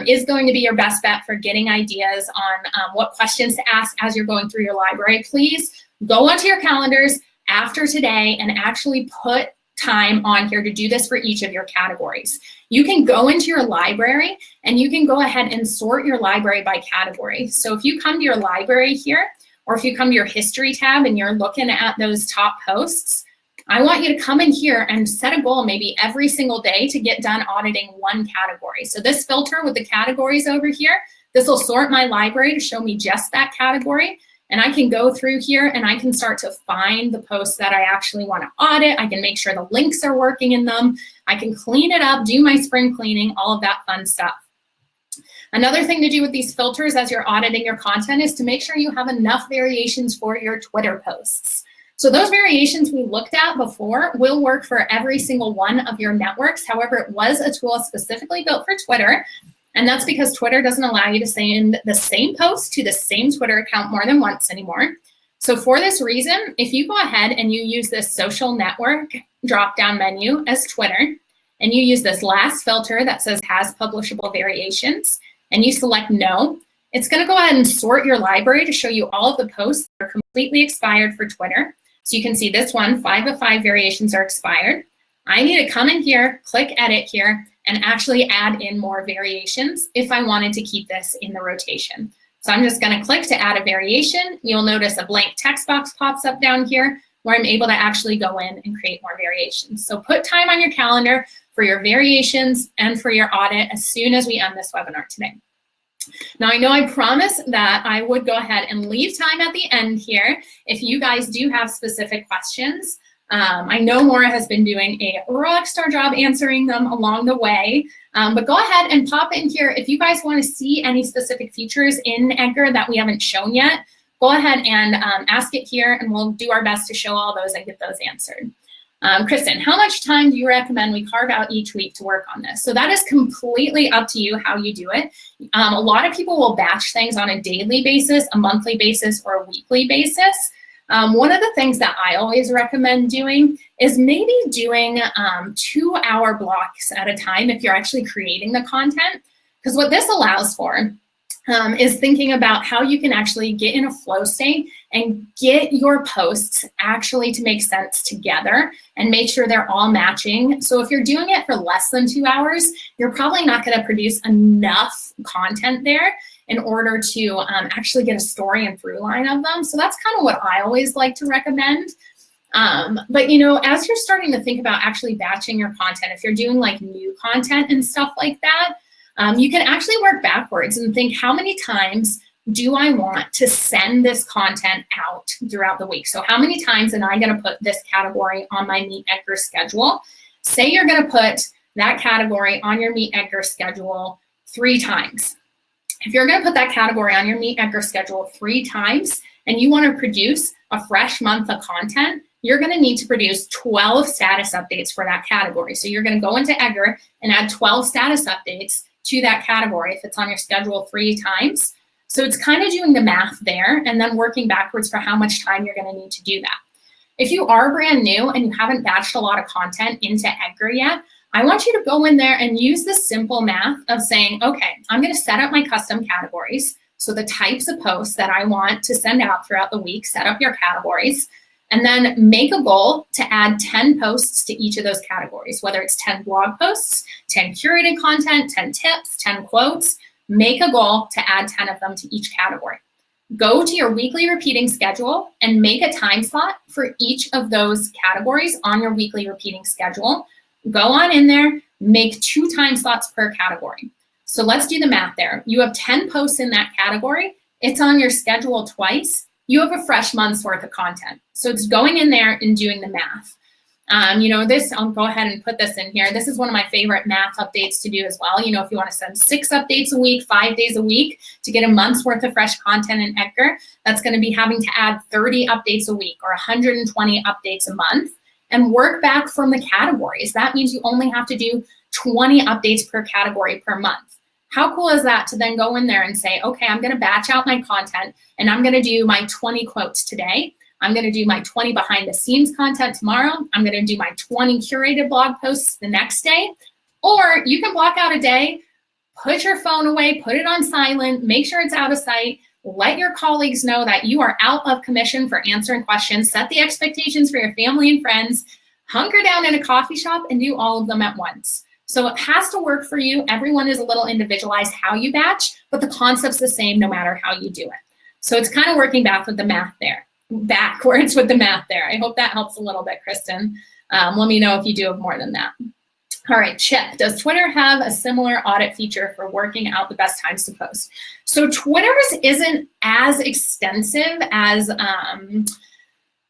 is going to be your best bet for getting ideas on what questions to ask as you're going through your library. Please go onto your calendars after today and actually put time on here to do this for each of your categories. You can go into your library and you can go ahead and sort your library by category. So if you come to your library here, or if you come to your history tab and you're looking at those top posts, I want you to come in here and set a goal maybe every single day to get done auditing one category. So this filter with the categories over here, this will sort my library to show me just that category. And I can go through here and I can start to find the posts that I actually want to audit. I can make sure the links are working in them. I can clean it up, do my spring cleaning, all of that fun stuff. Another thing to do with these filters as you're auditing your content is to make sure you have enough variations for your Twitter posts. So those variations we looked at before will work for every single one of your networks. However, it was a tool specifically built for Twitter. And that's because Twitter doesn't allow you to send the same post to the same Twitter account more than once anymore. So for this reason, if you go ahead and you use this social network drop-down menu as Twitter, and you use this last filter that says has publishable variations, and you select no, it's going to go ahead and sort your library to show you all of the posts that are completely expired for Twitter. So you can see this one, 5 of 5 variations are expired. I need to come in here, click edit here, and actually add in more variations if I wanted to keep this in the rotation. So I'm just going to click to add a variation. You'll notice a blank text box pops up down here where I'm able to actually go in and create more variations. So put time on your calendar for your variations and for your audit as soon as we end this webinar today. Now, I know I promised that I would go ahead and leave time at the end here if you guys do have specific questions. I know Maura has been doing a rock star job answering them along the way, but go ahead and pop in here. If you guys want to see any specific features in Edgar that we haven't shown yet, go ahead and ask it here, and we'll do our best to show all those and get those answered. Kristen, how much time do you recommend we carve out each week to work on this? So that is completely up to you how you do it. A lot of people will batch things on a daily basis, a monthly basis, or a weekly basis. One of the things that I always recommend doing is maybe doing 2-hour blocks at a time if you're actually creating the content. Because what this allows for is thinking about how you can actually get in a flow state and get your posts actually to make sense together and make sure they're all matching. So if you're doing it for less than 2 hours, you're probably not going to produce enough content there in order to actually get a story and through line of them. So that's kind of what I always like to recommend. But you know, as you're starting to think about actually batching your content, if you're doing like new content and stuff like that, you can actually work backwards and think, how many times do I want to send this content out throughout the week? So how many times am I going to put this category on my Meet Edgar schedule? Say you're going to put that category on your Meet Edgar schedule 3 times. If you're going to put that category on your Meet Edgar schedule 3 times and you want to produce a fresh month of content, you're going to need to produce 12 status updates for that category. So you're going to go into Edgar and add 12 status updates to that category if it's on your schedule 3 times. So it's kind of doing the math there and then working backwards for how much time you're going to need to do that. If you are brand new and you haven't batched a lot of content into Edgar yet, I want you to go in there and use the simple math of saying, okay, I'm going to set up my custom categories. So the types of posts that I want to send out throughout the week, set up your categories, and then make a goal to add 10 posts to each of those categories, whether it's 10 blog posts, 10 curated content, 10 tips, 10 quotes. Make a goal to add 10 of them to each category. Go to your weekly repeating schedule and make a time slot for each of those categories on your weekly repeating schedule. Go on in there, make 2 time slots per category. So let's do the math there. You have 10 posts in that category. It's on your schedule twice. You have a fresh month's worth of content. So it's going in there and doing the math. You know, this, I'll go ahead and put this in here. This is one of my favorite math updates to do as well. You know, if you want to send 6 updates a week, 5 days a week to get a month's worth of fresh content in Edgar, that's going to be having to add 30 updates a week or 120 updates a month and work back from the categories. That means you only have to do 20 updates per category per month. How cool is that to then go in there and say, okay, I'm going to batch out my content and I'm going to do my 20 quotes today. I'm going to do my 20 behind the scenes content tomorrow. I'm going to do my 20 curated blog posts the next day. Or you can block out a day, put your phone away, put it on silent, make sure it's out of sight, let your colleagues know that you are out of commission for answering questions, set the expectations for your family and friends, hunker down in a coffee shop and do all of them at once. So it has to work for you. Everyone is a little individualized how you batch, but the concept's the same no matter how you do it. So it's kind of working backwards with the math there. I hope that helps a little bit, Kristen. Let me know if you do have more than that. All right, Chip, does Twitter have a similar audit feature for working out the best times to post? So Twitter's isn't as extensive as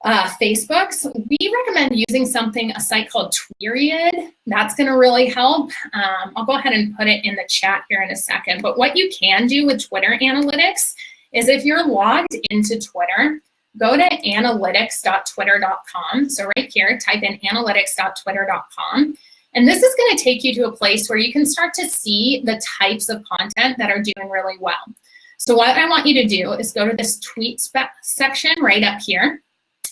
Facebook's. We recommend using a site called Tweeriad. That's going to really help. I'll go ahead and put it in the chat here in a second. But what you can do with Twitter analytics is if you're logged into Twitter, go to analytics.twitter.com. So right here, type in analytics.twitter.com. And this is going to take you to a place where you can start to see the types of content that are doing really well. So what I want you to do is go to this tweet section right up here.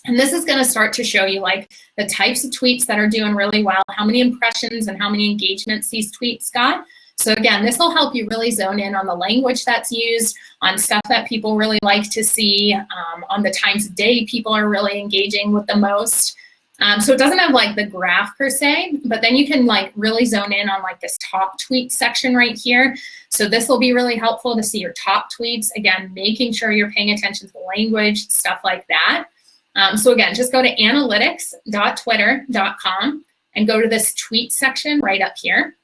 And this is going to start to show you like the types of tweets that are doing really well, how many impressions and how many engagements these tweets got. So again, this will help you really zone in on the language that's used, on stuff that people really like to see, on the times of day people are really engaging with the most. So it doesn't have like the graph per se, but then you can like really zone in on like this top tweet section right here. So this will be really helpful to see your top tweets. Again, making sure you're paying attention to the language, stuff like that. So again, just go to analytics.twitter.com and go to this tweet section right up here.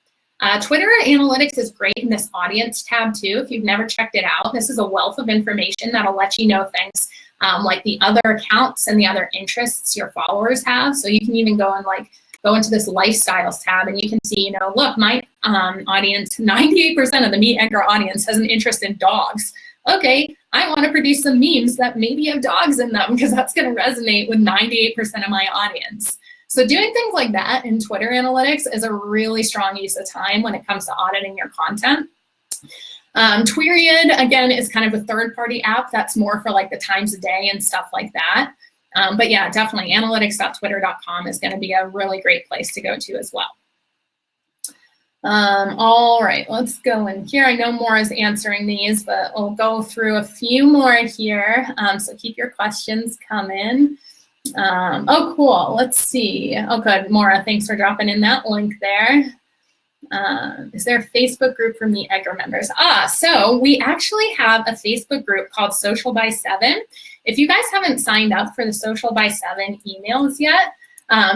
Twitter Analytics is great in this audience tab too. If you've never checked it out, this is a wealth of information that'll let you know things like the other accounts and the other interests your followers have. So you can even go and like go into this lifestyles tab and you can see, you know, look, my audience, 98% of the Meet Edgar audience has an interest in dogs. Okay, I want to produce some memes that maybe have dogs in them because that's going to resonate with 98% of my audience. So doing things like that in Twitter Analytics is a really strong use of time when it comes to auditing your content. Tweeriad, again, is kind of a third-party app that's more for like the times of day and stuff like that. But yeah, definitely analytics.twitter.com is going to be a really great place to go to as well. All right, let's go in here. I know Maura's answering these, but we'll go through a few more here. So keep your questions coming. Oh, cool. Let's see. Oh, good. Maura, thanks for dropping in that link there. Is there a Facebook group for Meet Edgar members? So we actually have a Facebook group called Social by 7. If you guys haven't signed up for the Social by 7 emails yet,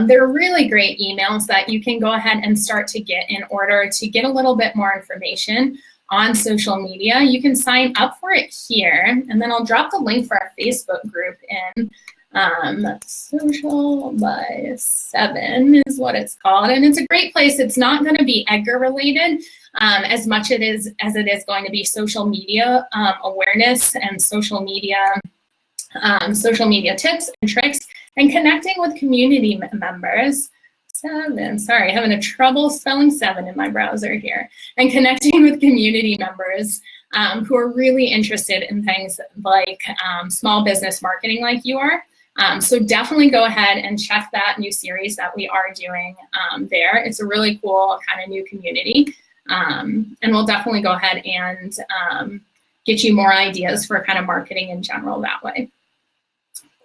they're really great emails that you can go ahead and start to get in order to get a little bit more information on social media. You can sign up for it here, and then I'll drop the link for our Facebook group in. Social by 7 is what it's called, and it's a great place. It's not going to be Edgar related as much as it is going to be social media awareness and social media tips and tricks and connecting with community members. 7, sorry, having a trouble spelling 7 in my browser here. And connecting with community members who are really interested in things like small business marketing like you are. So definitely go ahead and check that new series that we are doing there. It's a really cool kind of new community. And we'll definitely go ahead and get you more ideas for kind of marketing in general that way.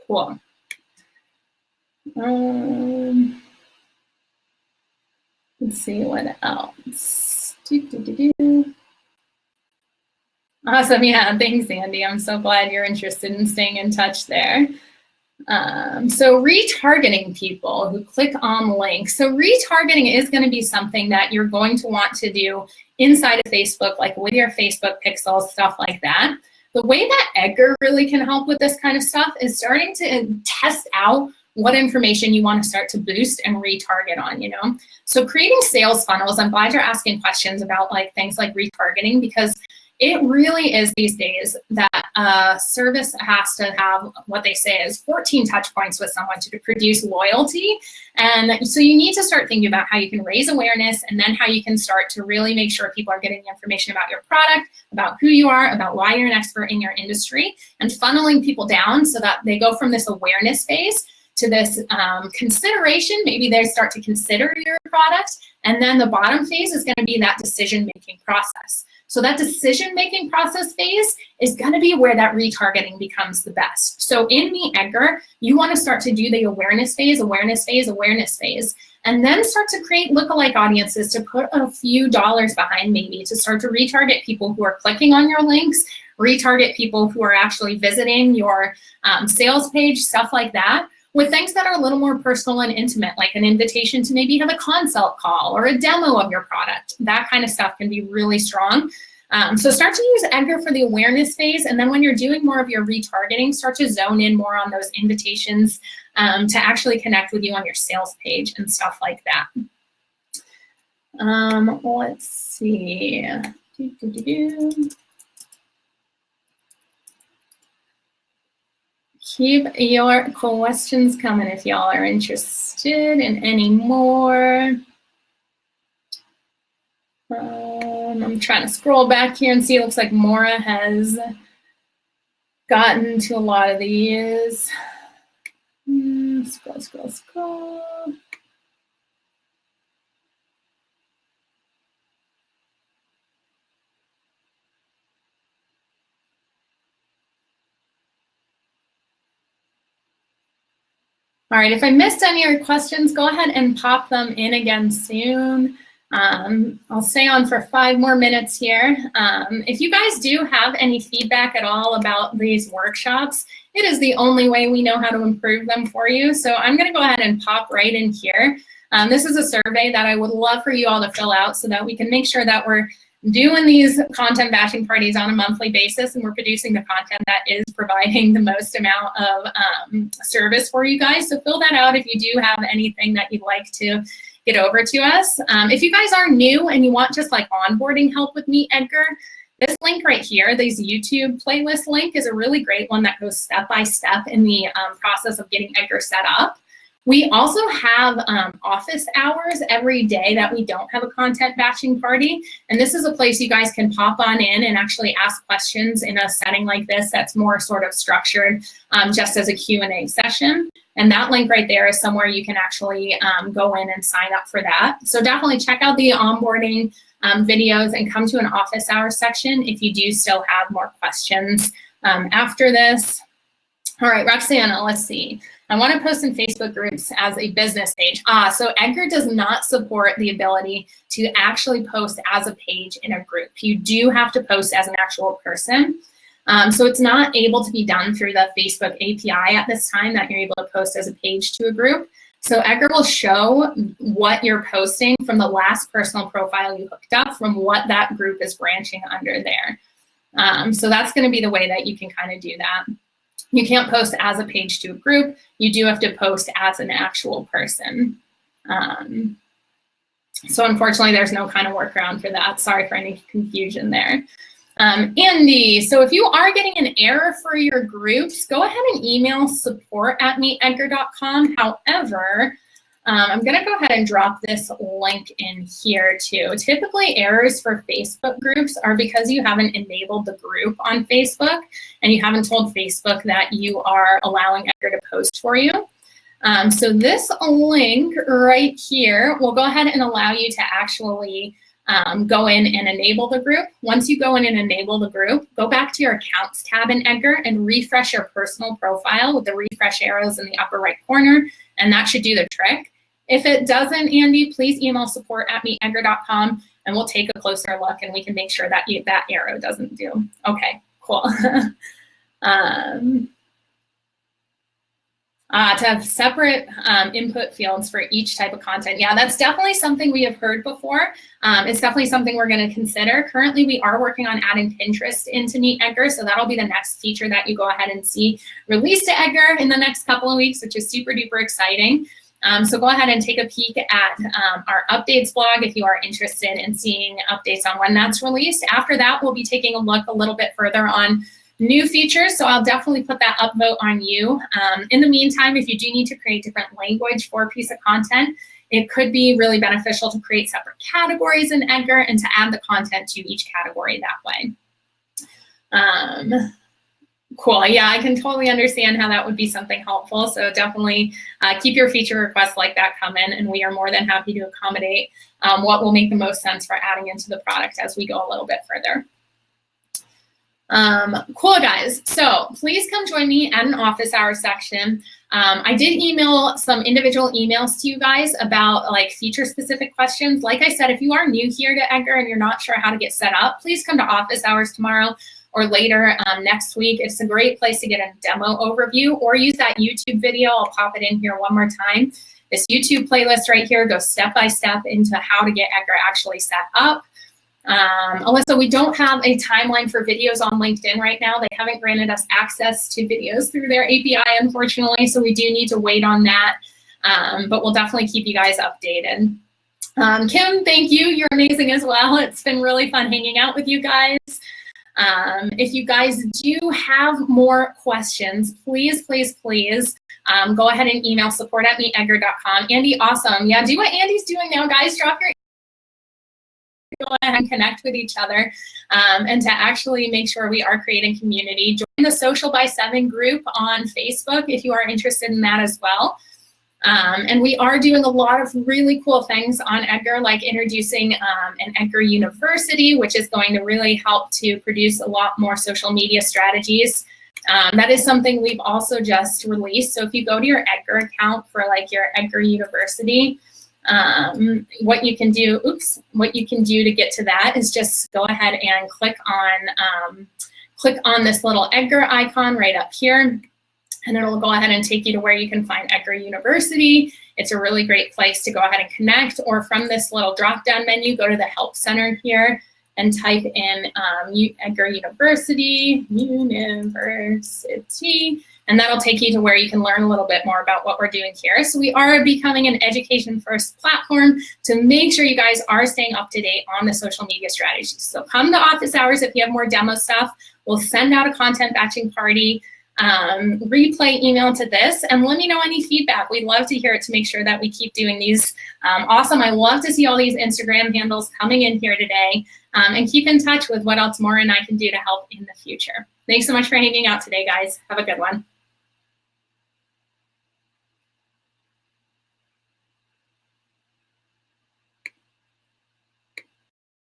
Cool. Let's see what else. Awesome. Yeah, thanks, Andy. I'm so glad you're interested in staying in touch there. So retargeting people who click on links. So retargeting is going to be something that you're going to want to do inside of Facebook, like with your Facebook pixels, stuff like that. The way that Edgar really can help with this kind of stuff is starting to test out what information you want to start to boost and retarget on, you know? So creating sales funnels, I'm glad you're asking questions about like things like retargeting, because it really is these days that a service has to have what they say is 14 touch points with someone to produce loyalty. And so you need to start thinking about how you can raise awareness and then how you can start to really make sure people are getting information about your product, about who you are, about why you're an expert in your industry, and funneling people down so that they go from this awareness phase to this consideration. Maybe they start to consider your product. And then the bottom phase is going to be that decision-making process. So that decision-making process phase is going to be where that retargeting becomes the best. So in Meet Edgar, you want to start to do the awareness phase, and then start to create lookalike audiences to put a few dollars behind, maybe to start to retarget people who are clicking on your links, retarget people who are actually visiting your sales page, stuff like that, with things that are a little more personal and intimate, like an invitation to maybe have a consult call or a demo of your product. That kind of stuff can be really strong. So start to use Edgar for the awareness phase, and then when you're doing more of your retargeting, start to zone in more on those invitations to actually connect with you on your sales page and stuff like that. Let's see. Keep your questions coming if y'all are interested in any more. I'm trying to scroll back here and see. It looks like Maura has gotten to a lot of these. Scroll, scroll, scroll. All right, if I missed any of your questions, go ahead and pop them in again soon. I'll stay on for 5 more minutes here. If you guys do have any feedback at all about these workshops, it is the only way we know how to improve them for you. So I'm gonna go ahead and pop right in here. This is a survey that I would love for you all to fill out so that we can make sure that we're doing these content batching parties on a monthly basis and we're producing the content that is providing the most amount of service for you guys. So fill that out if you do have anything that you'd like to get over to us. If you guys are new and you want just like onboarding help with Meet Edgar, this link right here, this YouTube playlist link, is a really great one that goes step by step in the process of getting Edgar set up. We also have office hours every day that we don't have a content batching party. And this is a place you guys can pop on in and actually ask questions in a setting like this that's more sort of structured just as a Q&A session. And that link right there is somewhere you can actually go in and sign up for that. So definitely check out the onboarding videos and come to an office hours section if you do still have more questions after this. All right, Roxana, let's see. I want to post in Facebook groups as a business page. So Edgar does not support the ability to actually post as a page in a group. You do have to post as an actual person. So it's not able to be done through the Facebook API at this time that you're able to post as a page to a group. So Edgar will show what you're posting from the last personal profile you hooked up from what that group is branching under there. So that's going to be the way that you can kind of do that. You can't post as a page to a group. You do have to post as an actual person. So unfortunately, there's no kind of workaround for that. Sorry for any confusion there. Andy, so if you are getting an error for your groups, go ahead and email support@meetedgar.com. However, I'm going to go ahead and drop this link in here too. Typically, errors for Facebook groups are because you haven't enabled the group on Facebook and you haven't told Facebook that you are allowing Edgar to post for you. So this link right here will go ahead and allow you to actually go in and enable the group. Once you go in and enable the group, go back to your accounts tab in Edgar and refresh your personal profile with the refresh arrows in the upper right corner, and that should do the trick. If it doesn't, Andy, please email support@meetedgar.com and we'll take a closer look and we can make sure that that arrow doesn't do. Okay, cool. To have separate input fields for each type of content. Yeah, that's definitely something we have heard before. It's definitely something we're going to consider. Currently, we are working on adding Pinterest into Meet Edgar, so that'll be the next feature that you go ahead and see released to Edgar in the next couple of weeks, which is super duper exciting. So go ahead and take a peek at our updates blog if you are interested in seeing updates on when that's released. After that, we'll be taking a look a little bit further on new features, so I'll definitely put that upvote on you. In the meantime, if you do need to create different language for a piece of content, it could be really beneficial to create separate categories in Edgar and to add the content to each category that way. Cool, yeah, I can totally understand how that would be something helpful. So definitely keep your feature requests like that coming, and we are more than happy to accommodate what will make the most sense for adding into the product as we go a little bit further. Cool, guys. So please come join me at an office hours section. I did email some individual emails to you guys about like feature specific questions. Like I said, if you are new here to Edgar and you're not sure how to get set up, please come to office hours tomorrow or later next week. It's a great place to get a demo overview, or use that YouTube video. I'll pop it in here one more time. This YouTube playlist right here goes step by step into how to get Edgar actually set up. Alyssa, we don't have a timeline for videos on LinkedIn right now. They haven't granted us access to videos through their API, unfortunately, so we do need to wait on that, but we'll definitely keep you guys updated. Kim, thank you. You're amazing as well. It's been really fun hanging out with you guys. If you guys do have more questions, please, please, please go ahead and email support@meetedgar.com. Andy, awesome. Yeah, do what Andy's doing now, guys. Drop your go ahead and connect with each other and to actually make sure we are creating community. Join the Social by 7 group on Facebook if you are interested in that as well. And we are doing a lot of really cool things on Edgar, like introducing an Edgar University, which is going to really help to produce a lot more social media strategies. That is something we've also just released. So if you go to your Edgar account for like your Edgar University, what you can do to get to that is just go ahead and click on this little Edgar icon right up here, and it'll go ahead and take you to where you can find Edgar University. It's a really great place to go ahead and connect, or from this little drop-down menu, go to the Help Center here and type in Edgar University, and that'll take you to where you can learn a little bit more about what we're doing here. So we are becoming an education-first platform to make sure you guys are staying up to date on the social media strategies. So come to office hours if you have more demo stuff. We'll send out a content batching party, replay email to this, and let me know any feedback. We'd love to hear it to make sure that we keep doing these. Awesome. I love to see all these Instagram handles coming in here today, and keep in touch with what else Maura and I can do to help in the future. Thanks so much for hanging out today, guys. Have a good one.